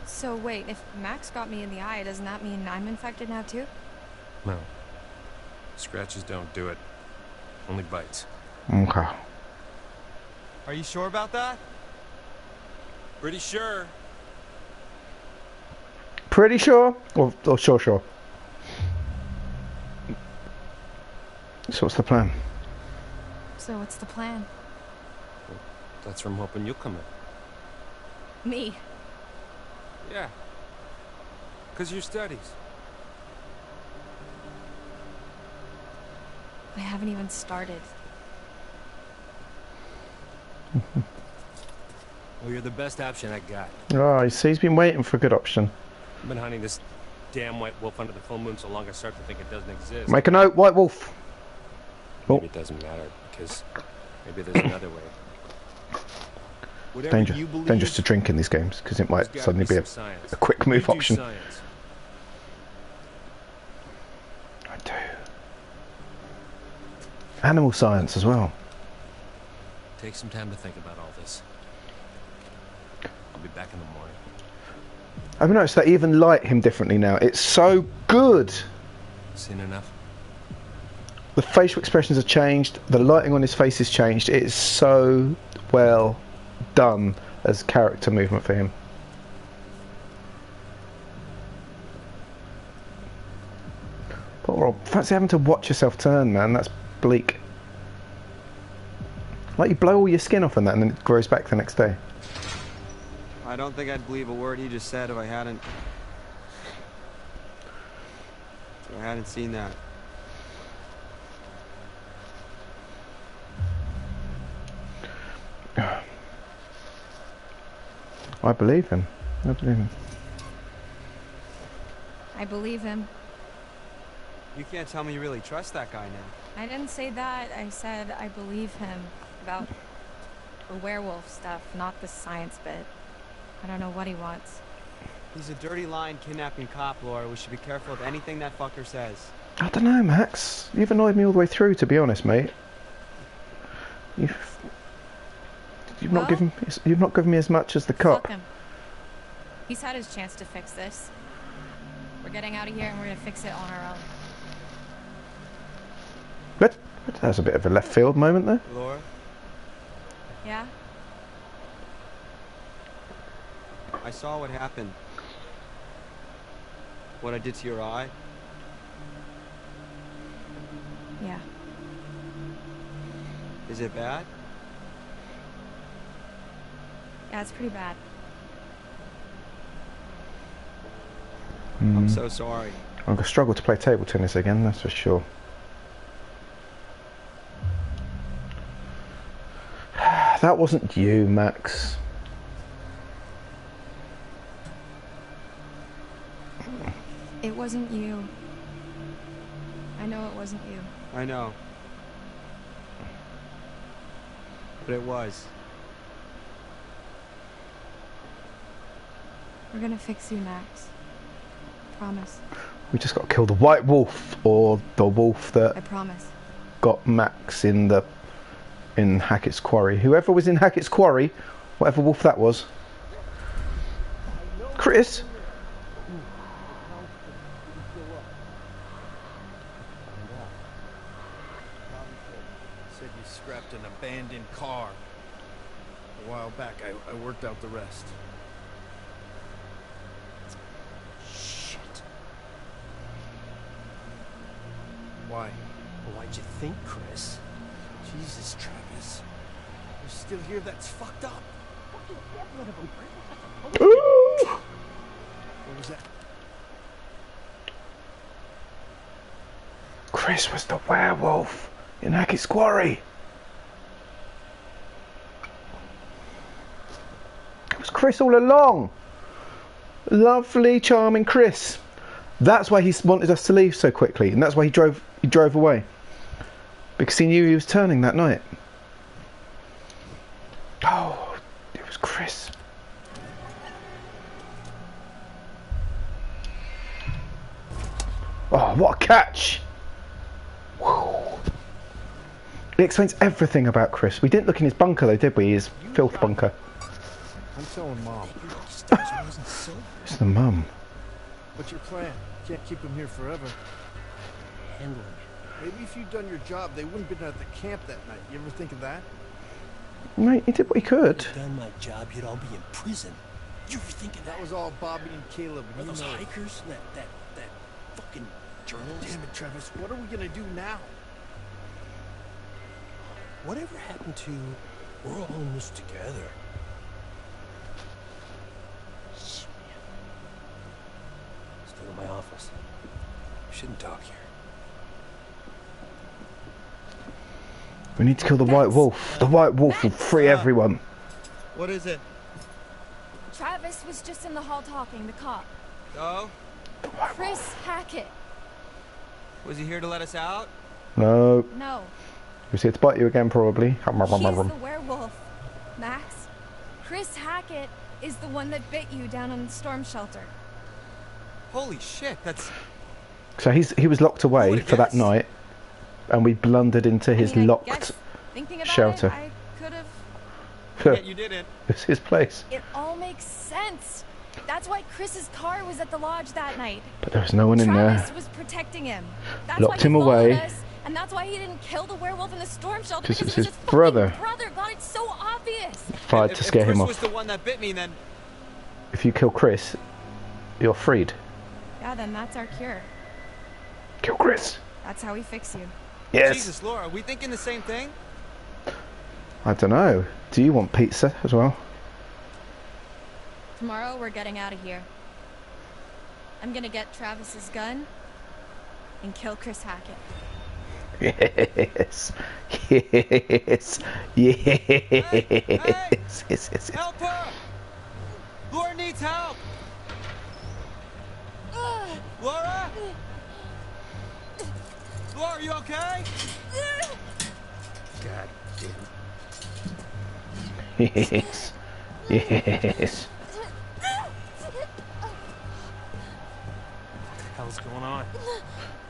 B: So wait, if Max got me in the eye, doesn't that mean I'm infected now too?
E: No. Scratches don't do it. Only bites.
A: Okay.
F: Are you sure about that?
E: Pretty sure.
A: Pretty sure? Or sure? So what's the plan?
B: So what's the plan?
E: That's from hoping you'll come in.
B: Me.
E: Yeah. 'Cause your studies.
B: I haven't even started.
E: Well, you're the best option I got.
A: Oh, you see, he's been waiting for a good option.
E: I've been hunting this damn white wolf under the full moon so long I start to think it doesn't exist.
A: Make a note, White Wolf.
E: Maybe it doesn't matter, because maybe there's another way. Whatever
A: Danger.
E: you believe,
A: Dangerous to drink in these games, because it might
E: there's gotta
A: suddenly be
E: some
A: a
E: science.
A: quick
E: You
A: move
E: do
A: option.
E: science.
A: I do. Animal science as well.
E: Take some time to think about all this. I'll be back in the morning.
A: I've noticed they even light him differently now. It's so good.
E: Seen enough?
A: The facial expressions have changed. The lighting on his face has changed. It is so well done as character movement for him. Poor old. Fancy having to watch yourself turn, man. That's bleak. Like you blow all your skin off and that, and then it grows back the next day.
F: I don't think I'd believe a word he just said if I hadn't seen that.
A: I believe him. I believe him.
B: I believe him.
F: You can't tell me you really trust that guy now.
B: I didn't say that. I said I believe him about the werewolf stuff, not the science bit. I don't know what he wants.
F: He's a dirty lying kidnapping cop, Laura. We should be careful of anything that fucker says.
A: I don't know, Max. You've annoyed me all the way through, to be honest, mate. You've not given me as much as the cop.
B: Fuck him. He's had his chance to fix this. We're getting out of here and we're gonna fix it on our own.
A: But that's a bit of a left field moment there.
F: Laura?
B: Yeah?
F: I saw what happened. What I did to your eye.
B: Yeah.
F: Is it bad?
B: Yeah, it's pretty bad.
F: I'm so sorry.
A: I'm gonna struggle to play table tennis again, that's for sure. That wasn't you, Max.
B: It wasn't you. I know it wasn't you.
F: I know. But it was.
B: We're gonna fix you, Max. Promise.
A: We just got to kill the White Wolf, or the wolf
B: I
A: that
B: promise.
A: got Max in Hackett's Quarry. Whoever was in Hackett's Quarry, whatever wolf that was. Chris?
G: Said you scrapped an abandoned car. A while back, I worked out the rest.
E: Shit.
G: Why?
E: Why'd you think, Chris?
G: Jesus, Travis. You're still here? That's fucked up. What was that?
A: Chris was the werewolf in Hackett's Quarry. It was Chris all along. Lovely, charming Chris. That's why he wanted us to leave so quickly, and that's why he drove away. Because he knew he was turning that night. Chris. Oh, what a catch! Whew. It explains everything about Chris. We didn't look in his bunker though, did we? His filth bunker.
G: I'm telling Mom.
A: It's the mum.
G: What's your plan? Can't keep him here forever.
E: Handling it.
G: Maybe if you'd done your job, they wouldn't have been at the camp that night. You ever think of that?
A: Mate, he did what he could.
H: If I'd done my job, you'd all be in prison. You ever think of that?
G: That was all Bobby and Caleb.
H: Are
G: And you
H: those
G: know it.
H: hikers? That fucking journalist?
G: Damn it, Travis. What are we gonna do now?
H: Whatever happened to we're all in this together? Shit. Let's go to my office. We shouldn't talk here.
A: We need to kill the White Wolf. The White Wolf will free everyone.
F: What is it?
B: Travis was just in the hall talking, the cop.
F: Oh?
B: Chris Hackett.
F: Was he here to let us out?
A: No.
B: No,
A: He was here to bite you again, probably.
B: he's the werewolf. Max, Chris Hackett is the one that bit you down in the storm shelter.
F: Holy shit, that's...
A: So he was locked away
F: would've
A: for that
F: guessed?
A: night, and we blundered into his
B: I mean, I
A: locked
B: guess, thinking about
A: shelter.
B: it, I could have...
F: Yeah, you did it.
A: It's his place.
B: It all makes sense. That's why Chris's car was at the lodge that night.
A: But there was no one in
B: Travis
A: there.
B: was protecting him. That's
A: Locked
B: why he
A: him
B: followed
A: away.
B: us, and that's why he didn't kill the werewolf in the storm shelter.
A: Because
B: Because
A: it's
B: it was
A: his
B: his
A: brother.
B: fucking brother. God, it's so obvious.
A: Tried to scare
F: Chris
A: him
F: was
A: off.
F: the one that bit me, then...
A: If you kill Chris, you're freed.
B: Yeah, then that's our cure.
A: Kill Chris.
B: That's how we fix you.
A: Yes.
F: Jesus, Laura, are we thinking the same thing?
A: I don't know. Do you want pizza as well?
B: Tomorrow we're getting out of here. I'm gonna get Travis's gun and kill Chris Hackett.
A: Yes. Yes. Yes.
F: Hey!
A: Yes. Yes.
F: Help her! Laura needs help! Laura? Laura, are you okay?
E: God damn.
A: Yes. Yes.
E: What the hell's going on?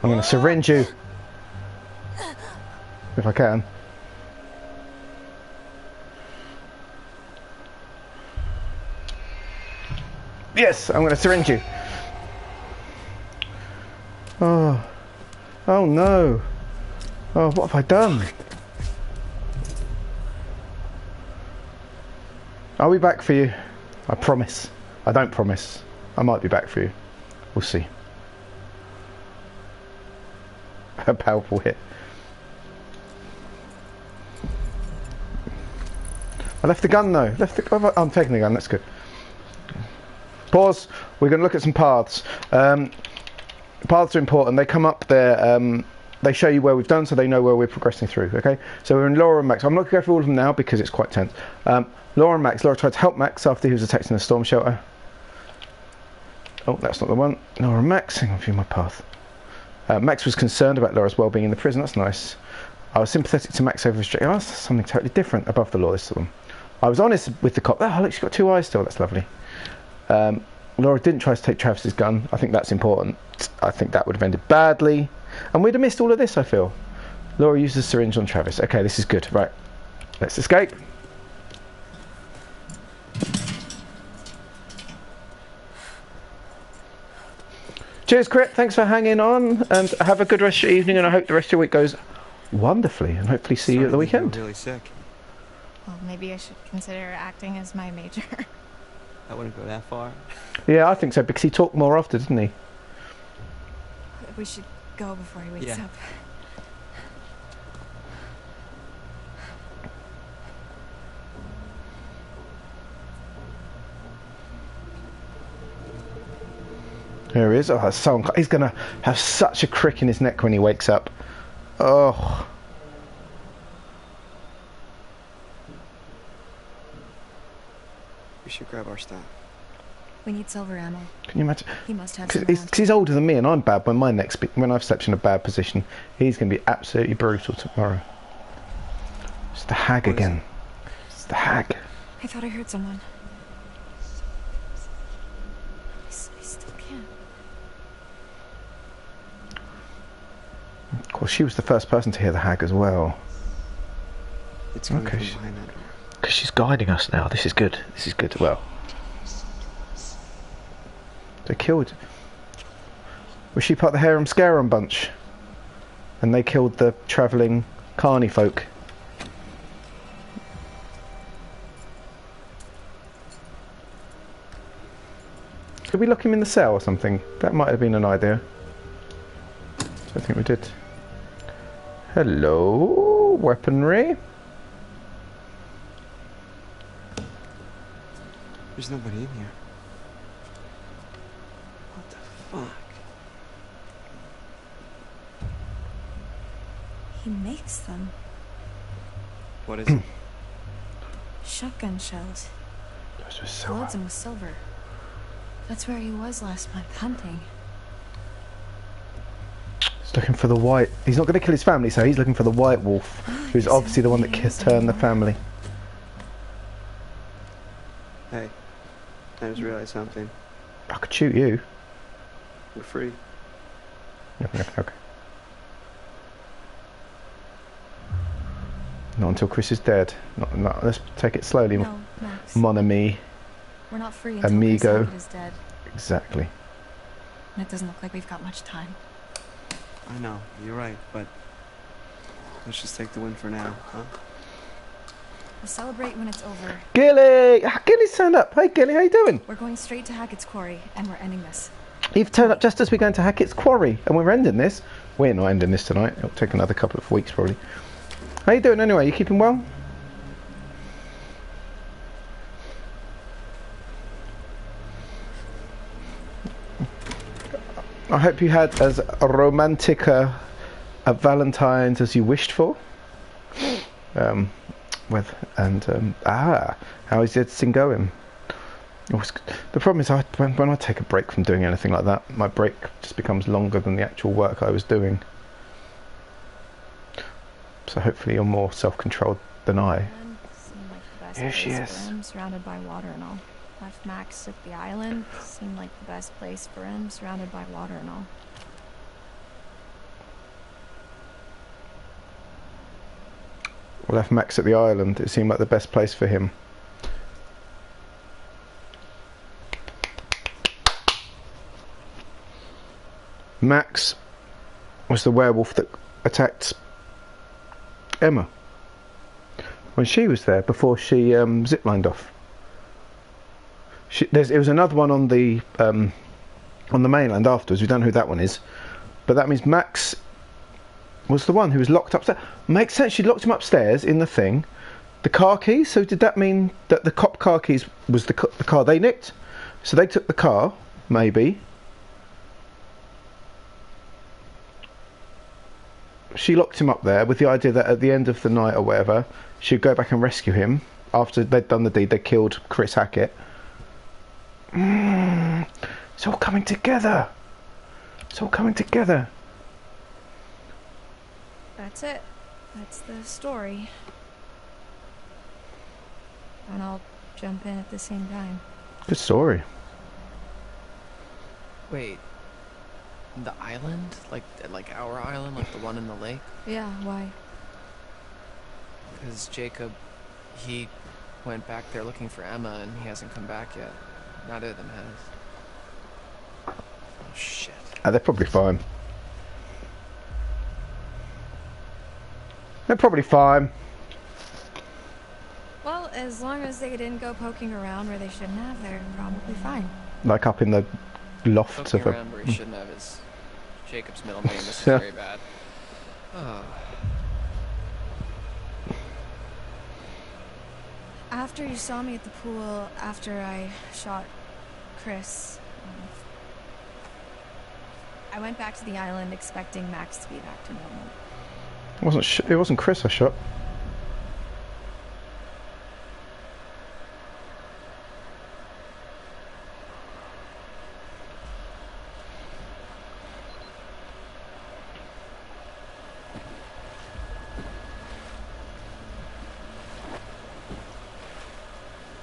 A: I'm going to syringe you. If I can. Yes, I'm going to syringe you. Oh. Oh no. Oh, what have I done? I'll be back for you. I promise. I don't promise. I might be back for you. We'll see. A powerful hit. I left the gun though. I'm taking the gun. That's good. Pause. We're going to look at some paths. Paths are important. They come up there. They show you where we've done, so they know where we're progressing through. Okay. So we're in Laura and Max. I'm not going to go through all of them now because it's quite tense. Laura and Max. Laura tried to help Max after he was attacked in the storm shelter. Oh, that's not the one. Laura and Max. Hang on, view my path. Max was concerned about Laura's well-being in the prison. That's nice. I was sympathetic to Max over his... Oh, that's something totally different. Above the law, this one. I was honest with the cop. Oh, look, she's got two eyes still. That's lovely. Laura didn't try to take Travis's gun. I think that's important. I think that would have ended badly. And we'd have missed all of this, I feel. Laura used a syringe on Travis. Okay, this is good. Right. Let's escape. Cheers, Crit. Thanks for hanging on. And have a good rest of your evening. And I hope the rest of your week goes wonderfully. And hopefully see you at the weekend.
F: Really sick.
B: Well, maybe I should consider acting as my major.
F: I wouldn't go that far.
A: Yeah, I think so. Because he talked more after, didn't he?
B: We should go before he wakes
F: Yeah.
B: up.
A: There he is. Oh, that's so he's going to have such a crick in his neck when he wakes up. Oh.
F: We should grab our stuff.
B: We need silver ammo.
A: Can you imagine?
B: He must have some
A: Because
B: around.
A: he's older than me and I'm bad when my neck's... When I've stepped in a bad position, he's going to be absolutely brutal tomorrow. It's the hag
F: What is
A: again. It's the hag.
B: I thought I heard someone. can't.
A: Of course, she was the first person to hear the hag as well.
F: It's coming
A: Okay,
F: from behind that door.
I: Because she's guiding us now. This is good. This is good. Well,
A: They killed... Was she part of the Harem Scarum bunch? And they killed the travelling carny folk. Could we lock him in the cell or something? That might have been an idea. I think we did. Hello, weaponry.
F: There's nobody in here. What the fuck?
B: He makes them.
F: What is it?
B: Shotgun shells.
A: Those were so
B: Loads them with silver. That's where he was last month, hunting.
A: He's looking for the white... He's not going to kill his family, so he's looking for the white wolf, who's obviously the one that turned the family.
F: Hey, I just realized something.
A: I could shoot you.
F: We're free.
A: Okay. Not until Chris is dead. Not, let's take it slowly.
B: No, Max.
A: Mon ami.
B: We're not free until
A: Amigo.
B: Chris Hackett is dead.
A: Exactly.
B: And it doesn't look like we've got much time.
F: I know, you're right, but let's just take the win for now, huh?
B: We'll celebrate when it's over.
A: Gilly! Gilly's turned up. Hey Gilly, how you doing?
B: We're going straight to Hackett's Quarry, and we're ending this.
A: You've turned up just as we're going to Hackett's Quarry, and we're ending this. We're not ending this tonight. It'll take another couple of weeks probably. How you doing anyway? You keeping well? I hope you had as romantic a Valentine's as you wished for. How is editing going? The problem is, when I take a break from doing anything like that, my break just becomes longer than the actual work I was doing. So hopefully you're more self-controlled than I.
B: Seemed like the best
A: Here she
B: place
A: is.
B: for him, surrounded by water and all. Left Max at the island. Seemed like the best place for him, surrounded by water and all.
A: We left Max at the island. It seemed like the best place for him. Max was the werewolf that attacked Emma when she was there before she ziplined off. It was another one on the mainland afterwards. We don't know who that one is, but that means Max was the one who was locked upstairs. Makes sense. She locked him upstairs in the thing. The car keys. So did that mean that the cop car keys was the car they nicked? So they took the car, maybe. She locked him up there with the idea that at the end of the night or whatever, she'd go back and rescue him. After they'd done the deed, they killed Chris Hackett. It's all coming together. It's all coming together.
B: That's it. That's the story. And I'll jump in at the same time.
A: Good story.
J: Wait, the island? Like our island? Like the one in the lake?
B: Yeah, why?
J: Because Jacob, he went back there looking for Emma and he hasn't come back yet. Neither of them has. Oh, shit.
A: They're probably fine. They're probably fine.
B: Well, as long as they didn't go poking around where they shouldn't have, they're probably fine.
A: Like up in the loft
J: Poking
A: of a...
J: around where he shouldn't have is Jacob's middle name. This is very bad. Oh.
B: After you saw me at the pool, after I shot Chris, I went back to the island expecting Max to be back to normal.
A: It wasn't Chris I shot.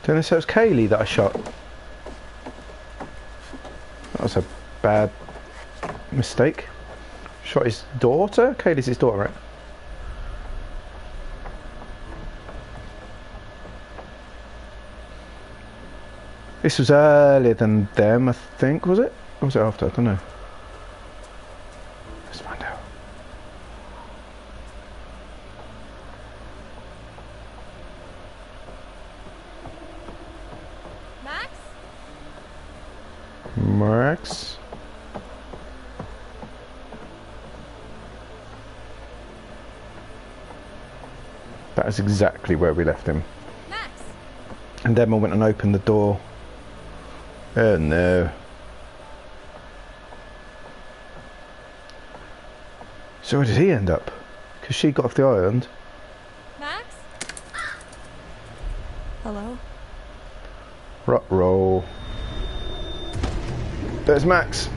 A: Didn't I say it was Kaylee that I shot? That was a Bad mistake. Shot his daughter? Kaylee's his daughter, right? This was earlier than them, I think, was it? Or was it after? I don't know. Let's find out.
B: Max?
A: Max? That is exactly where we left him.
B: Max!
A: And Emma went and opened the door. Oh no. So where did he end up? Because she got off the island.
B: Max? Hello?
A: Roll. There's Max.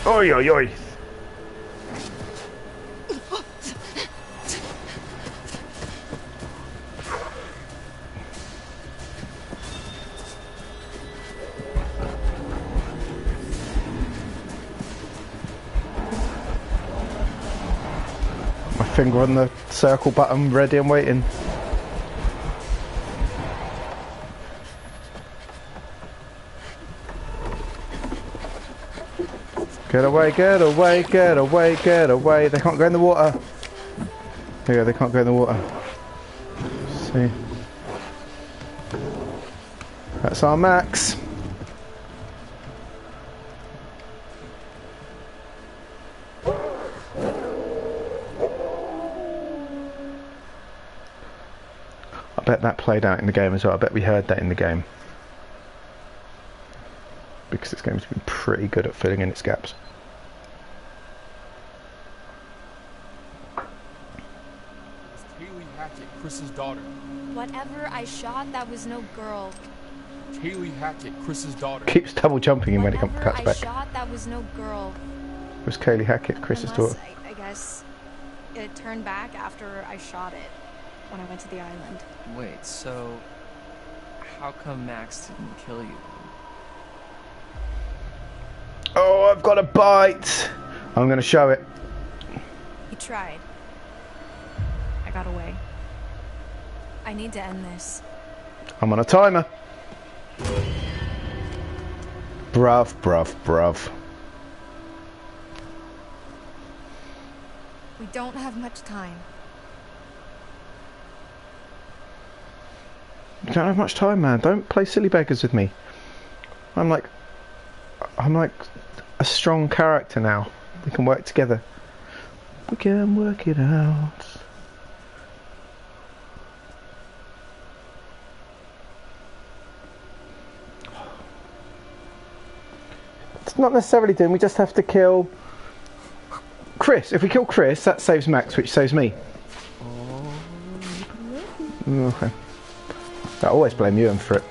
A: Oi, oi, oi. My finger on the circle button, ready and waiting. Get away, get away, get away, get away. They can't go in the water. There you go, they can't go in the water. See. That's our Max. I bet that played out in the game as well. I bet we heard that in the game. Because this game's been pretty good at filling in its gaps.
K: It's Kaylee Hackett, Chris's daughter.
B: Whatever I shot, that was no girl.
K: Kaylee Hackett, Chris's daughter.
A: Keeps double jumping him when he
B: Whatever
A: cuts
B: I
A: back.
B: shot, that was no girl.
A: It was Kaylee Hackett, Chris's
B: Unless,
A: daughter.
B: I guess it turned back after I shot it when I went to the island.
J: Wait, so how come Max didn't kill you?
A: Oh, I've got a bite. I'm going to show it.
B: He tried. I got away. I need to end this.
A: I'm on a timer. Bruv, bruv, bruv.
B: We don't have much time.
A: You don't have much time, man. Don't play silly beggars with me. I'm like a strong character now. We can work together. We can work it out. It's not necessarily doing. We just have to kill Chris. If we kill Chris, that saves Max, which saves me. Okay. I always blame you for it.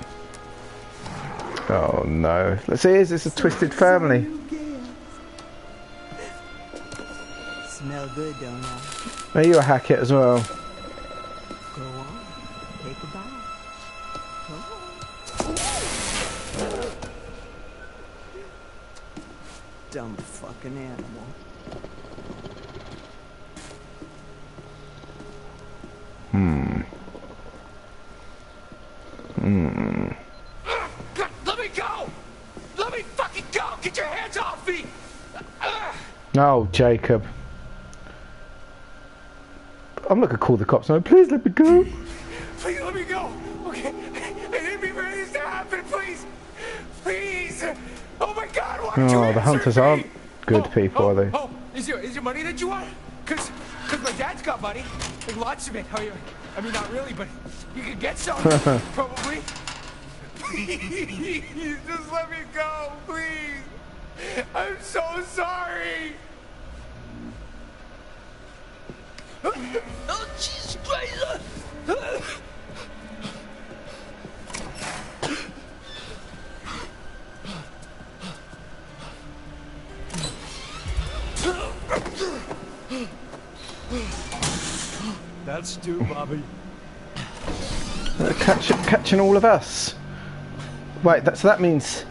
A: Oh no. Let's see, is this a twisted family?
L: Smell good, don't I?
A: Are you a Hackett as well?
L: Go on. Take a bite. Go on. Dumb fucking animal.
K: Let me go! Let me fucking go! Get your hands off me!
A: No, Jacob. I'm not gonna call the cops. No, please let me go.
K: Please let me go! Okay? I didn't mean for this to happen, please! Please! Oh my god, why did you
A: Oh, the hunters
K: me?
A: aren't good people, are they?
K: Oh, is your money that you want? Cause my dad's got money. Like lots of it. I mean, not really, but you could get some. Probably. Please, just let me go, please. I'm so sorry. Oh, Jesus Christ.
G: That's Stu, Bobby.
A: Catching all of us. Wait, so that means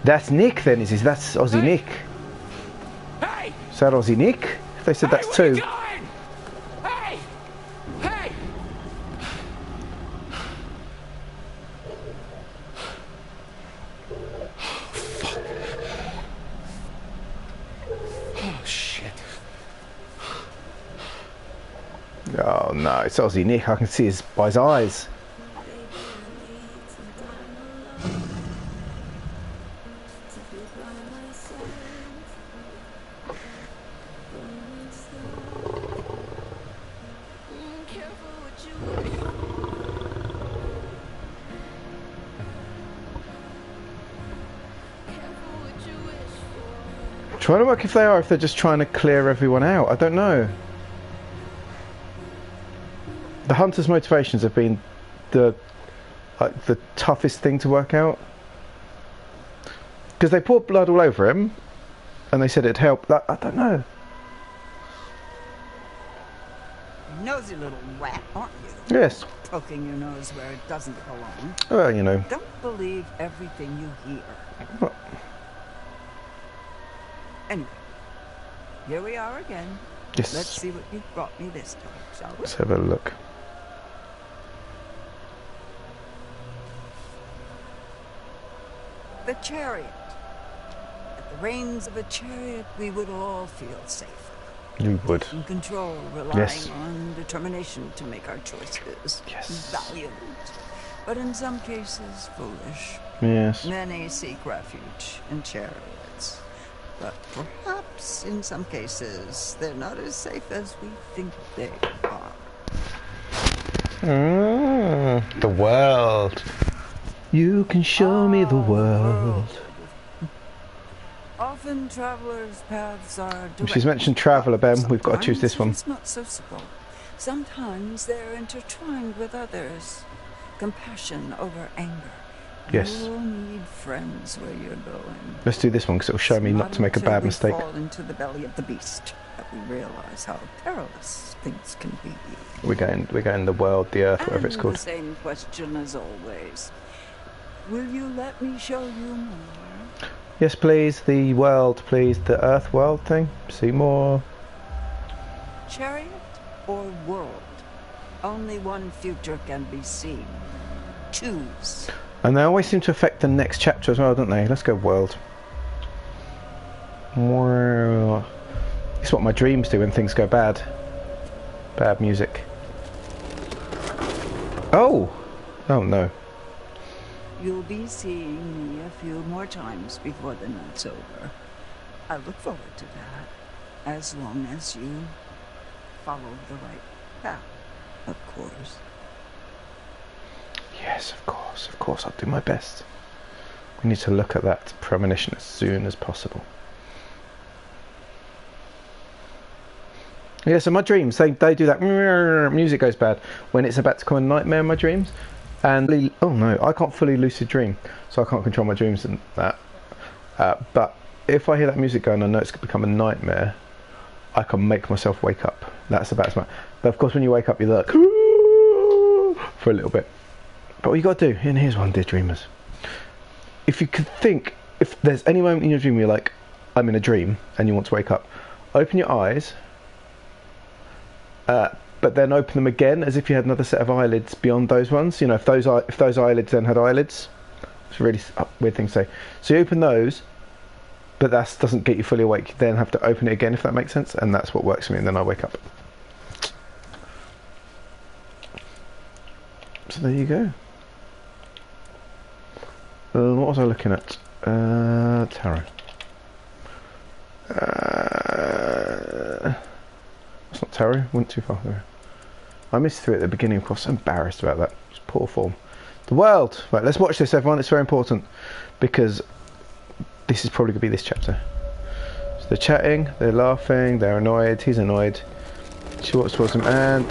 A: that's Nick then, is that's Aussie Nick?
K: Hey!
A: Is that Aussie Nick? They said that's
K: where
A: two.
K: you going? Hey! Hey!
G: Oh, shit.
A: Oh no, it's Aussie Nick. I can see by his eyes. Trying to work if they're just trying to clear everyone out. I don't know. The hunter's motivations have been the toughest thing to work out, because they poured blood all over him, and they said it'd help. I don't know.
L: Nosy little rat, aren't you?
A: Yes.
L: Poking your nose where it doesn't belong.
A: Well, you know.
L: Don't believe everything you hear.
A: What?
L: Anyway, here we are again.
A: Yes.
L: Let's see what you've brought me this time, shall we?
A: Let's have a look.
L: The chariot. At the reins of a chariot, we would all feel safer.
A: You would.
L: In control, relying
A: Yes.
L: on determination to make our choices.
A: Yes.
L: Valiant, but in some cases foolish.
A: Yes.
L: Many seek refuge in chariots, but perhaps in some cases they're not as safe as we think they are.
A: The world. You can show me the world.
L: Often travelers' paths are
A: She's mentioned Traveller, Ben. We've got to choose this one.
L: It's not so simple. Sometimes they're intertwined with others. Compassion over anger.
A: Yes.
L: You'll need friends where you're going.
A: Let's do this one because it'll show me not to make a bad mistake.
L: Fall into the belly of the beast that we realize how perilous things can be.
A: We're going the world, the earth, whatever it's
L: And
A: called.
L: the same question as always. Will you let me show you more?
A: Yes, please. The world, please. The earth world thing. See more.
L: Chariot or world? Only one future can be seen. Choose.
A: And they always seem to affect the next chapter as well, don't they? Let's go world. Wow. It's what my dreams do when things go bad. Bad music. Oh! Oh no.
L: You'll be seeing me a few more times before the night's over. I look forward to that, as long as you follow the right path, of course.
A: Yes, of course, I'll do my best. We need to look at that premonition as soon as possible. Yeah, so my dreams, they do that, music goes bad when it's about to become a nightmare in my dreams. And, oh no, I can't fully lucid dream, so I can't control my dreams and that. But if I hear that music going, I know it's going to become a nightmare, I can make myself wake up. That's about as much. But of course when you wake up, you're like, for a little bit. But what you got to do, and here's one, dear dreamers. If you could think, if there's any moment in your dream where you're like, I'm in a dream, and you want to wake up, open your eyes, but then open them again as if you had another set of eyelids beyond those ones. You know, if those eyelids then had eyelids. It's a really weird thing to say. So you open those, but that doesn't get you fully awake. You then have to open it again, if that makes sense, and that's what works for me, and then I wake up. So there you go. What was I looking at? Tarot. It's not tarot, went too far there. I missed through at the beginning, of course. I'm embarrassed about that. It's poor form. The world. Right, let's watch this, everyone. It's very important because this is probably going to be this chapter. So they're chatting, they're laughing, they're annoyed. He's annoyed. She walks towards him and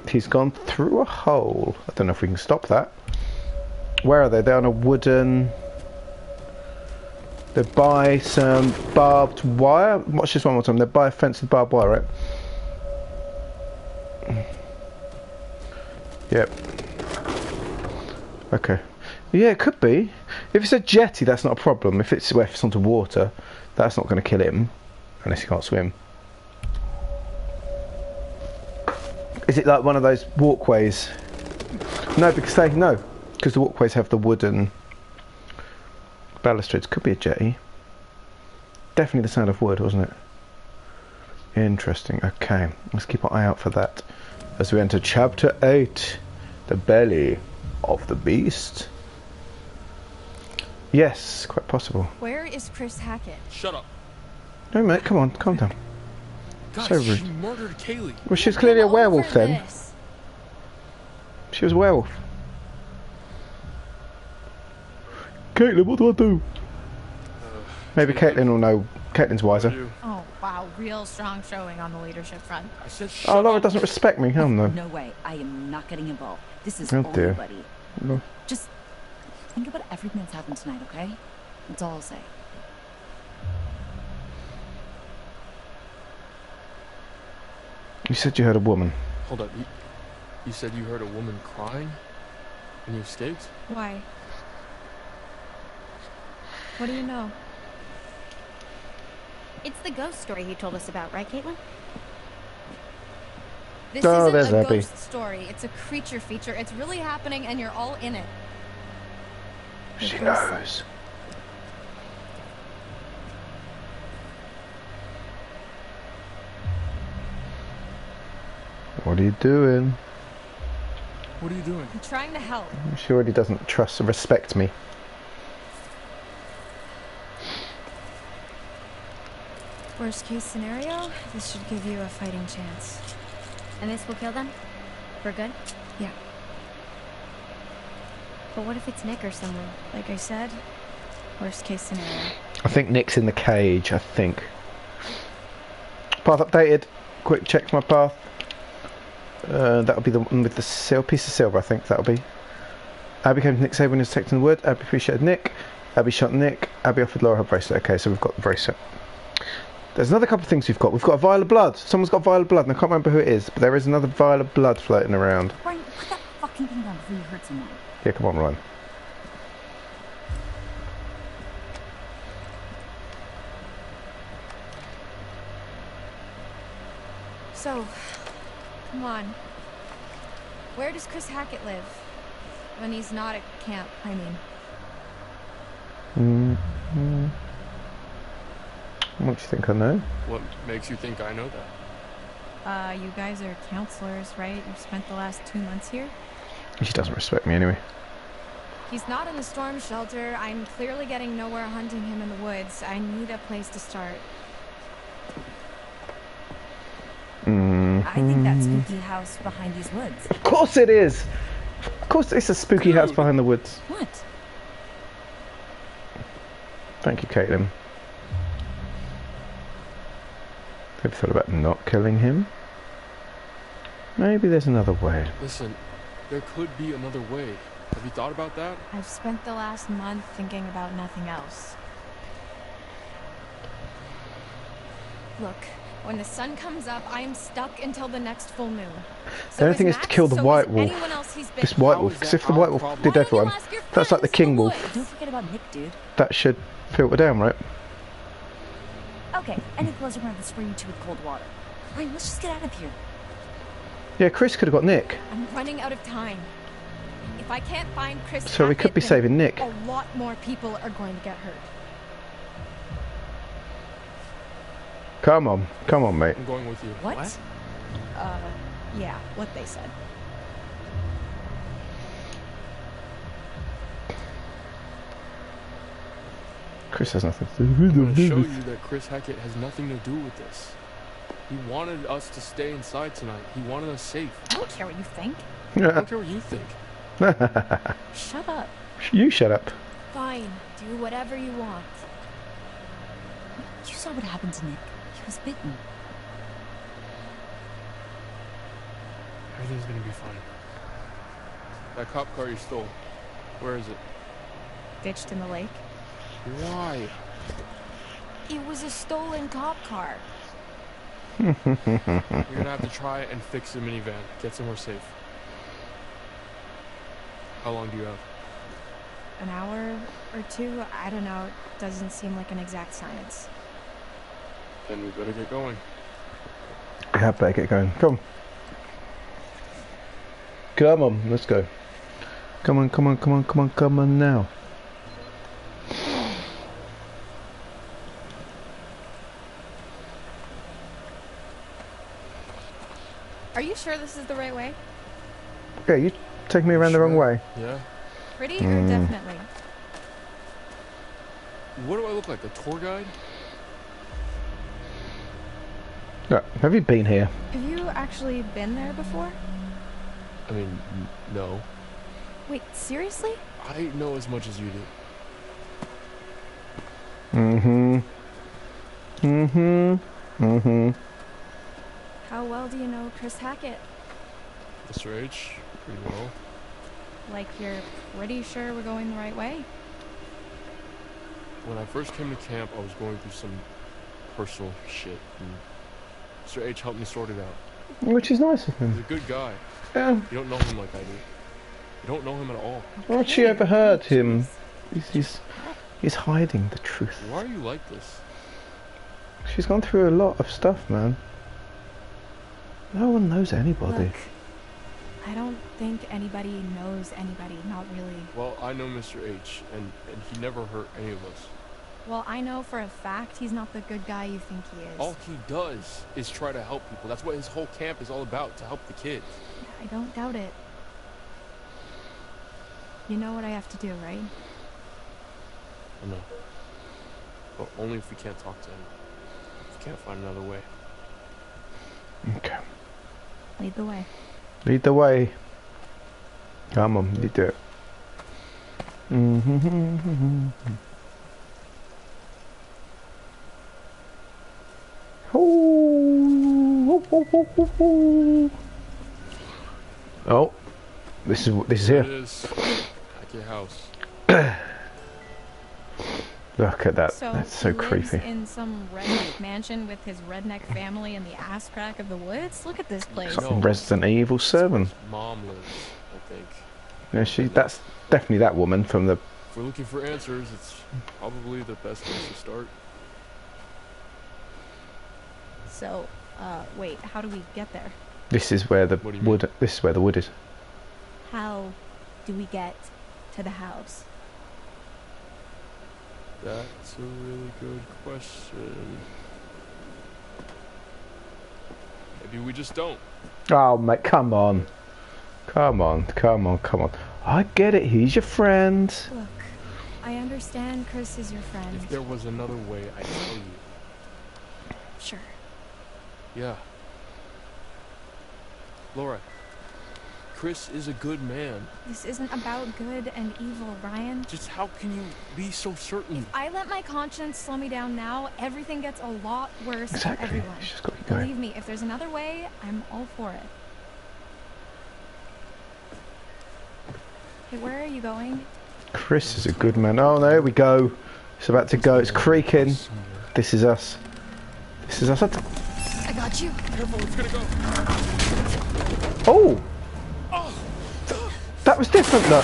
A: he's gone through a hole. I don't know if we can stop that. Where are they? They're on a wooden... They're by some barbed wire. Watch this one more time. They're by a fence with barbed wire, right? Yep. Okay. Yeah, it could be. If it's a jetty, that's not a problem. If it's onto water, that's not going to kill him, unless he can't swim. Is it like one of those walkways? No, because the walkways have the wooden balustrades. Could be a jetty. Definitely the sound of wood, wasn't it? Interesting. Okay, let's keep our eye out for that as we enter Chapter 8, the belly of the beast. Yes, quite possible.
B: Where is Chris Hackett?
M: Shut up.
A: No, mate, come on, calm down.
M: Guys,
A: So rude.
M: she murdered Kaylee.
A: Well, she was clearly a werewolf then.
B: This.
A: She was a werewolf. Caitlin, what do I do? Maybe Caitlin will know. Caitlin's wiser.
B: Oh, wow. Real strong showing on the leadership front.
M: I said
A: Oh, Laura doesn't respect me. Hell no.
N: No way. I am not getting involved. This is
A: Oh,
N: all
A: dear.
N: you, buddy.
A: No.
N: Just think about everything that's happened tonight, okay? That's all I'll say.
A: You said you heard a woman.
M: Hold up. You said you heard a woman crying? And you escaped?
B: Why? What do you know?
C: It's the ghost story you told us about, right, Caitlin?
B: This
A: Oh,
B: isn't
A: there's
B: a
A: Abby.
B: ghost story. It's a creature feature. It's really happening and you're all in it.
A: She knows. What are you doing?
M: What are you doing?
B: I'm trying to help.
A: She already doesn't trust or respect me.
B: Worst case scenario, this should give you a fighting chance.
C: And this will kill them? For good?
B: Yeah.
C: But what if it's Nick or someone?
B: Like I said, worst case scenario.
A: I think Nick's in the cage, I think. Path updated. Quick check my path. That'll be the one with the piece of silver, I think that'll be. Abby came to Nick Sabre when he was protecting the wood. Abby appreciated Nick. Abby shot Nick. Abby offered Laura her bracelet. Okay, so we've got the bracelet. There's another couple of things we've got. We've got a vial of blood. Someone's got a vial of blood, and I can't remember who it is, but there is another vial of blood floating around.
N: Brian, put that fucking thing down before you hurt someone.
A: Yeah, come on, Ryan.
B: So, come on. Where does Chris Hackett live? When he's not at camp, I mean.
A: What do you think I know?
M: What makes you think I know that?
B: You guys are counselors, right? You've spent the last 2 months here?
A: She doesn't respect me anyway.
B: He's not in the storm shelter. I'm clearly getting nowhere hunting him in the woods. I need a place to start.
N: I think that spooky house behind these woods.
A: Of course it is! Of course it's a spooky house behind the woods.
N: What?
A: Thank you, Caitlin. Have you thought about not killing him? Maybe there's another way.
M: Listen, there could be another way. Have you thought about that?
B: I've spent the last month thinking about nothing else. Look, when the sun comes up, I am stuck until the next full moon.
A: The only thing is to kill the white wolf. This white wolf, because if the white wolf did everyone, that's like the king wolf.
N: Don't forget about Nick, dude.
A: That should filter down, right?
N: Okay, any closer we're gonna spray you two with cold water. Brian, let's just get out of here.
A: Yeah, Chris could have got Nick.
B: I'm running out of time. If I can't find Chris
A: So we could be
B: Hackett,
A: saving Nick.
B: a lot more people are going to get hurt.
A: Come on, mate.
M: I'm going with you.
N: What?
B: Yeah, what they said.
A: Chris has nothing to
M: I'm
A: do
M: gonna
A: with
M: show
A: it.
M: you that Chris Hackett has nothing to do with this. He wanted us to stay inside tonight. He wanted us safe.
N: I don't care what you think.
M: I don't care what you think.
N: Shut up.
A: You shut up.
B: Fine, do whatever you want.
N: You saw what happened to Nick. He was bitten.
M: Everything's gonna be fine. That cop car you stole, where is it?
B: Ditched in the lake.
M: Why?
B: It was a stolen cop car.
M: You're gonna have to try and fix the minivan. Get somewhere safe. How long do you have?
B: An hour or two? I don't know. It doesn't seem like an exact science.
M: Then we better get going.
A: Yeah, better get going. Come. Come on, let's go. Come on, come on, come on, come on, come on now.
B: Are you sure this is the right way?
A: Yeah, you taking me around the wrong way.
M: Yeah.
B: Pretty or definitely?
M: What do I look like? A tour guide?
A: Look, have you been here?
B: Have you actually been there before?
M: I mean, no.
B: Wait, seriously?
M: I know as much as you do.
A: Mm-hmm. Mm-hmm. Mm-hmm.
B: How well do you know Chris Hackett?
M: Mr. H, pretty well.
B: Like you're pretty sure we're going the right way?
M: When I first came to camp, I was going through some personal shit, and Mr. H helped me sort it out.
A: Which is nice of
M: He's
A: him.
M: a good guy.
A: Yeah.
M: You don't know him like I do. You don't know him at all.
A: Well, she overheard him. He's hiding the truth.
M: Why are you like this?
A: She's gone through a lot of stuff, man. No one knows anybody.
B: Look, I don't think anybody knows anybody, not really.
M: Well, I know Mr. H, and he never hurt any of us.
B: Well, I know for a fact he's not the good guy you think he is.
M: All he does is try to help people. That's what his whole camp is all about, to help the kids.
B: I don't doubt it. You know what I have to do, right?
M: I know. But only if we can't talk to him. If we can't find another way.
A: Okay.
B: Lead the way.
A: Lead the way. Come on, you do it. Mm-hmm. Oh, this is here.
M: It is. At your house.
A: Look at that.
B: So
A: That's so
B: he lives
A: creepy.
B: in some redneck mansion with his redneck family in the ass crack of the woods. Look at this place.
A: It's like Resident Evil 7.
M: Mom lives, I think.
A: Yeah, that's definitely that woman from the.
M: If we're looking for answers, it's probably the best place to start.
B: So, wait, how do we get there?
A: This is where the wood. This is where the wood is.
B: How do we get to the house?
M: That's a really good question. Maybe we just don't.
A: Oh, mate, come on. Come on, come on, come on. I get it, he's your friend.
B: Look, I understand Chris is your friend.
M: If there was another way, I'd tell you.
B: Sure.
M: Yeah. Laura, Chris is a good man.
B: This isn't about good and evil, Brian.
M: Just how can you be so certain?
B: If I let my conscience slow me down now, everything gets a lot worse
A: Exactly.
B: for everyone.
A: She's got you going.
B: Believe me, if there's another way, I'm all for it. Hey, where are you going?
A: Chris is a good man. Oh, there we go. It's about to go. It's creaking. This is us. This is us.
B: I got you.
M: Careful, it's gonna go.
A: Oh! That was different, though.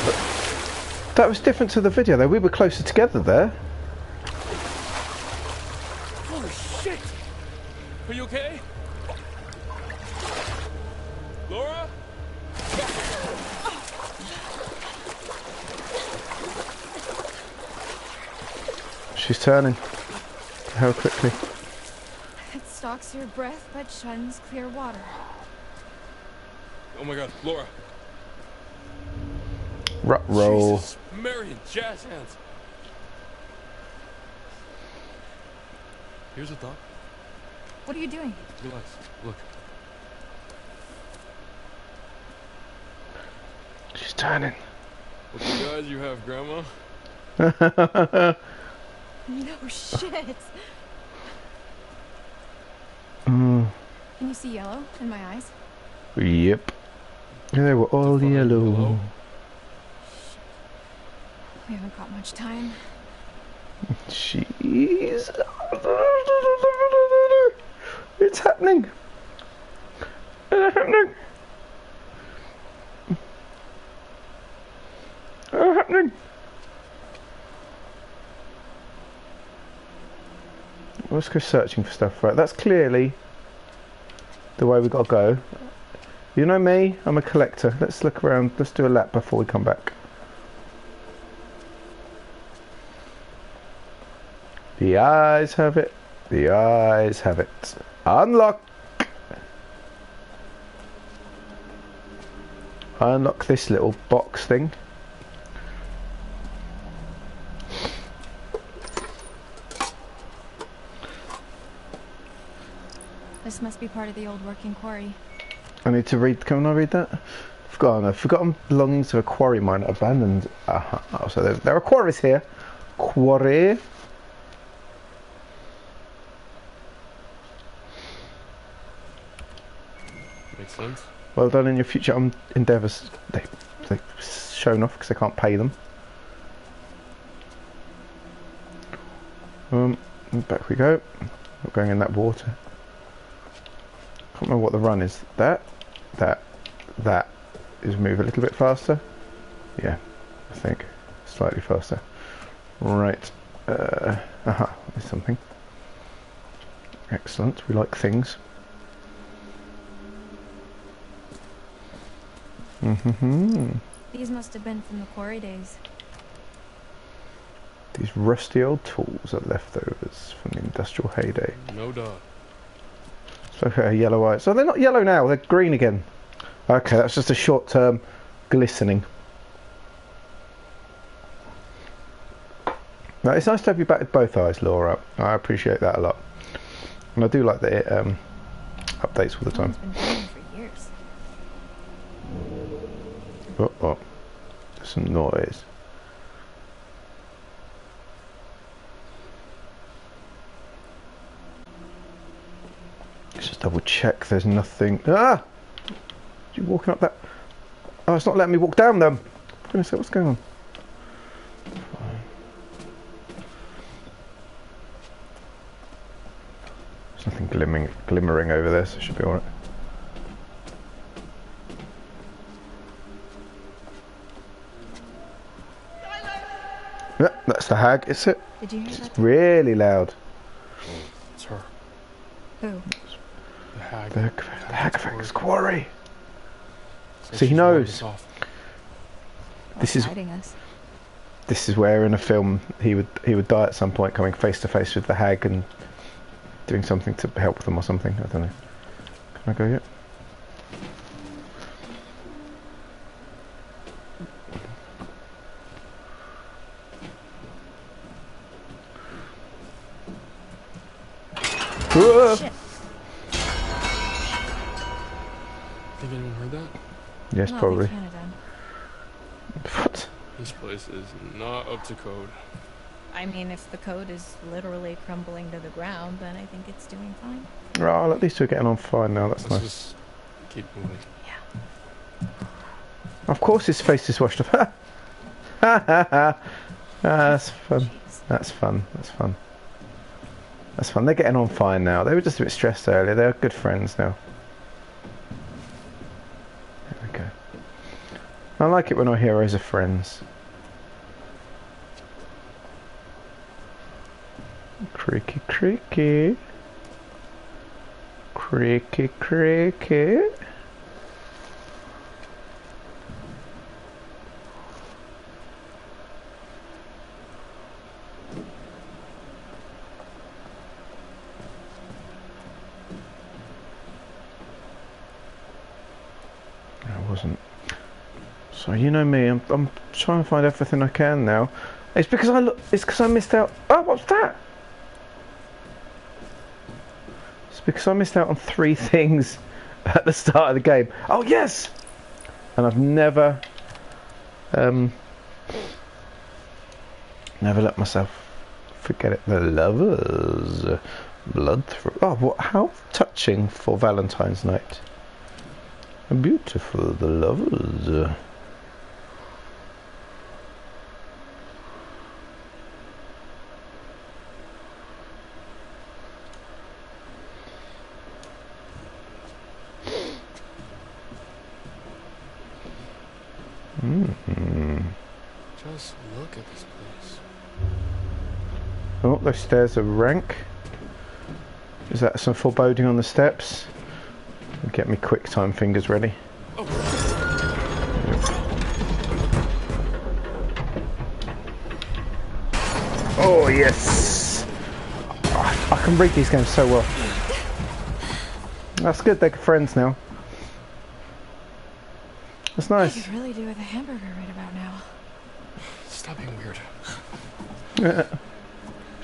A: That was different to the video, though. We were closer together there.
M: Holy shit! Are you okay? Laura?
A: She's turning. How quickly?
B: It stalks your breath but shuns clear water.
M: Oh my god, Laura.
A: Roll.
M: Jesus, Marion, jazz hands. Here's a thought.
B: What are you doing?
M: Relax. Look.
A: She's turning.
M: Look at the guys you have, Grandma.
B: No shit.
A: Mm.
B: Can you see yellow in my eyes?
A: Yep. They were all yellow.
B: We haven't got much time.
A: Jeez. It's happening. It's happening. happening? Let's go searching for stuff. Right, that's clearly the way we've got to go. You know me, I'm a collector. Let's look around. Let's do a lap before we come back. The eyes have it. The eyes have it. Unlock! Unlock this little box thing.
B: This must be part of the old working quarry.
A: I need to read. Can I read that? Forgotten belongings of a quarry mine abandoned. Oh, so there are quarries here. Quarry.
M: Makes sense.
A: Well done in your future endeavours. They've shown off because they can't pay them. Back we go. Not going in that water. Can't remember what the run is. That is move a little bit faster. Yeah, I think slightly faster. Right. There's something. Excellent. We like things.
B: These must have been from the quarry days.
A: These rusty old tools are leftovers from the industrial heyday.
M: No doubt.
A: So yellow eyes. So they're not yellow now, they're green again. Okay, that's just a short-term glistening. Now, it's nice to have you back with both eyes, Laura. I appreciate that a lot. And I do like that it updates all the time.
B: It's been going for years.
A: Oh, there's some noise. Let's just double check there's nothing. Ah! You walking up that? Oh, it's not letting me walk down them. I'm gonna say, what's going on? There's nothing glimmering over there, so it should be alright. Yeah, that's the hag, is it?
B: Did you hear
A: It's
B: that?
A: really loud.
M: It's her.
B: Who?
M: The hag.
A: The hag Quarry.
M: Said
A: So he
M: she's
A: knows.
M: warding us off.
A: This is
B: Hiding us.
A: this is where in a film he would die at some point, coming face to face with the hag and doing something to help them or something. I don't know. Can I go yet?
B: Shit.
M: Think anyone heard that?
A: Yes,
B: No,
A: probably.
B: they can't have done.
A: What?
M: This place is not up to code.
B: I mean, if the code is literally crumbling to the ground, then I think it's doing fine.
A: Right, well, at least we're getting on fine now. That's
M: Let's
A: nice.
M: just keep moving.
A: Of course, his face is washed off. That's fun. That's fun. That's fun. That's fun. They're getting on fine now. They were just a bit stressed earlier. They're good friends now. There we go. I like it when our heroes are friends. Creaky, creaky. Creaky, creaky. I wasn't. So you know me, I'm trying to find everything I can now. It's because I missed out. Oh, what's that? It's because I missed out on 3 things at the start of the game. Oh yes! And I've never let myself forget it. The lovers, blood. Oh, what? How touching for Valentine's night. Beautiful, the lovers.
M: Just look at this place.
A: Oh, those stairs are rank. Is that some foreboding on the steps? Get me quick time fingers ready. Oh yes! Oh, I can read these games so well. That's good, they're friends now. That's nice.
B: I could really do with a hamburger right about now.
M: Stop being weird.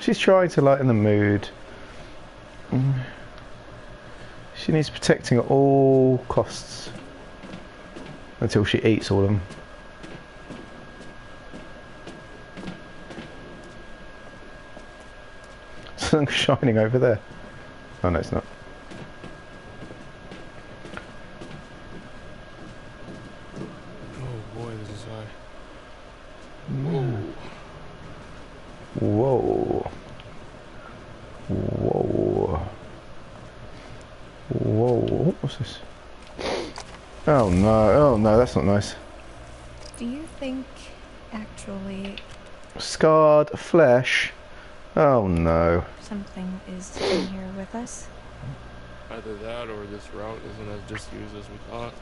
A: She's trying to lighten the mood. She needs protecting at all costs. Until she eats all of them. Something shining over there. Oh no, it's not.
M: Oh boy, this is high.
A: Whoa. Whoa. Whoa. What's this? Oh no, that's not nice.
B: Do you think, actually...
A: Scarred flesh? Oh no.
B: something is in here with us?
M: Either that or this route isn't as disused as we thought.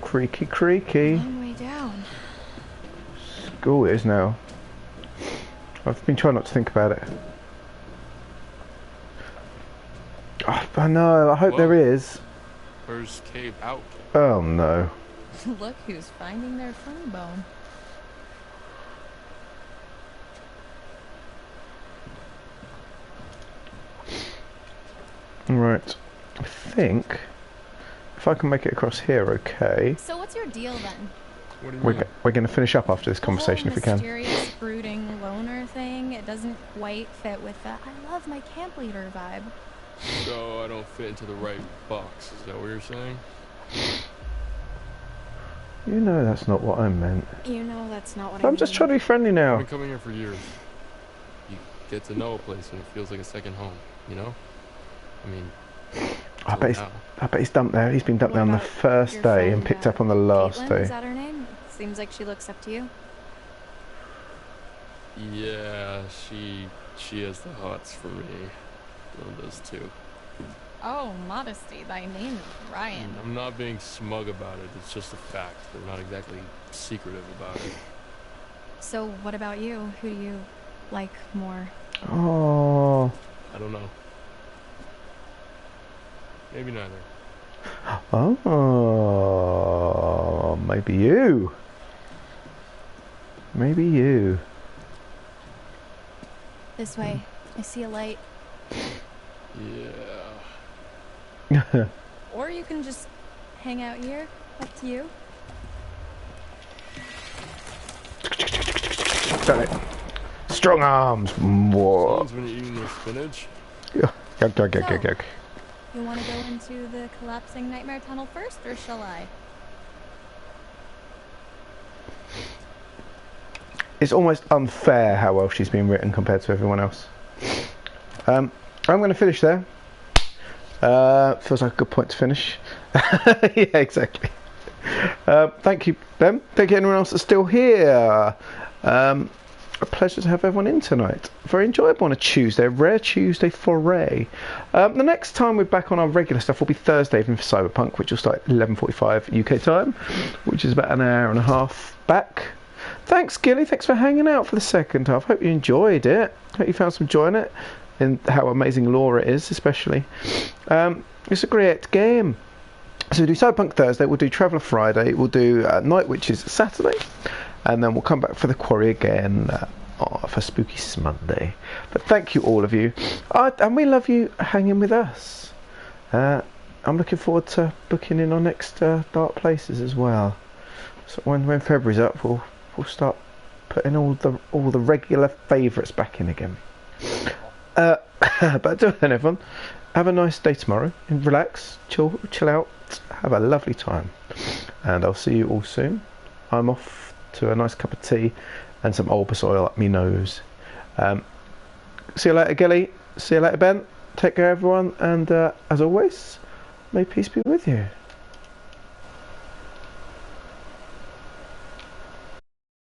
A: Creaky, creaky.
B: Long way down.
A: School is now. I've been trying not to think about it. Oh, I know, I hope there is.
M: Where's cave out?
A: Oh no.
B: Look who's finding their funny bone.
A: Right. I think if I can make it across here, okay.
B: So what's your deal then?
M: What do you
A: We're,
M: mean?
A: we're going to finish up after this conversation if we can.
B: Mysterious, brooding loner thing. It doesn't quite fit with the I love my camp leader vibe.
M: So I don't fit into the right box. Is that what you're saying?
A: You know that's not what I meant.
B: You know that's not what I
A: I'm
B: mean.
A: just trying to be friendly
M: I've
A: now.
M: been coming here for years. You get to know a place and it feels like a second home, you know? I mean,
A: I bet
M: now.
A: he's dumped there. He's been dumped there on the first
B: Your
A: day and
B: friend,
A: picked up on the last
B: Caitlin,
A: day.
B: Is that her name? Seems like she looks up to you.
M: Yeah, she has the hots for me. One of those two.
B: Oh, modesty. Thy name is Ryan.
M: I'm not being smug about it. It's just a fact. We're not exactly secretive about it.
B: So what about you? Who do you like more?
A: Oh.
M: I don't know. Maybe neither.
A: Oh. Maybe you. Maybe you.
B: This way. I see a light.
M: Yeah.
B: Or you can just hang out here. Up to you.
A: Done it. Strong arms. Whoa.
M: Sounds when you're eating your spinach.
A: Yuck.
B: You want to go into the collapsing nightmare tunnel first, or shall I?
A: It's almost unfair how well she's been written compared to everyone else. I'm going to finish there. Feels like a good point to finish. Yeah, exactly. Thank you, Ben. Thank you, anyone else that's still here. A pleasure to have everyone in tonight. Very enjoyable on a Tuesday, a rare Tuesday foray. The next time we're back on our regular stuff will be Thursday evening for Cyberpunk, which will start at 11:45 UK time, which is about an hour and a half back. Thanks, Gilly. Thanks for hanging out for the second half. Hope you enjoyed it. Hope you found some joy in it, and how amazing Laura is, especially. It's a great game. So we'll do Cyberpunk Thursday, we'll do Traveller Friday, we'll do Night Witches Saturday, and then we'll come back for the Quarry again for Spooky Monday. But thank you, all of you. And we love you hanging with us. I'm looking forward to booking in our next Dark Places as well. So when February's up, we'll start putting all the regular favourites back in again. But until then, everyone, have a nice day tomorrow. And relax, chill out, have a lovely time. And I'll see you all soon. I'm off to a nice cup of tea and some Albus oil up my nose. See you later, Gilly. see you later, Ben. Take care, everyone, and as always, may peace be with you.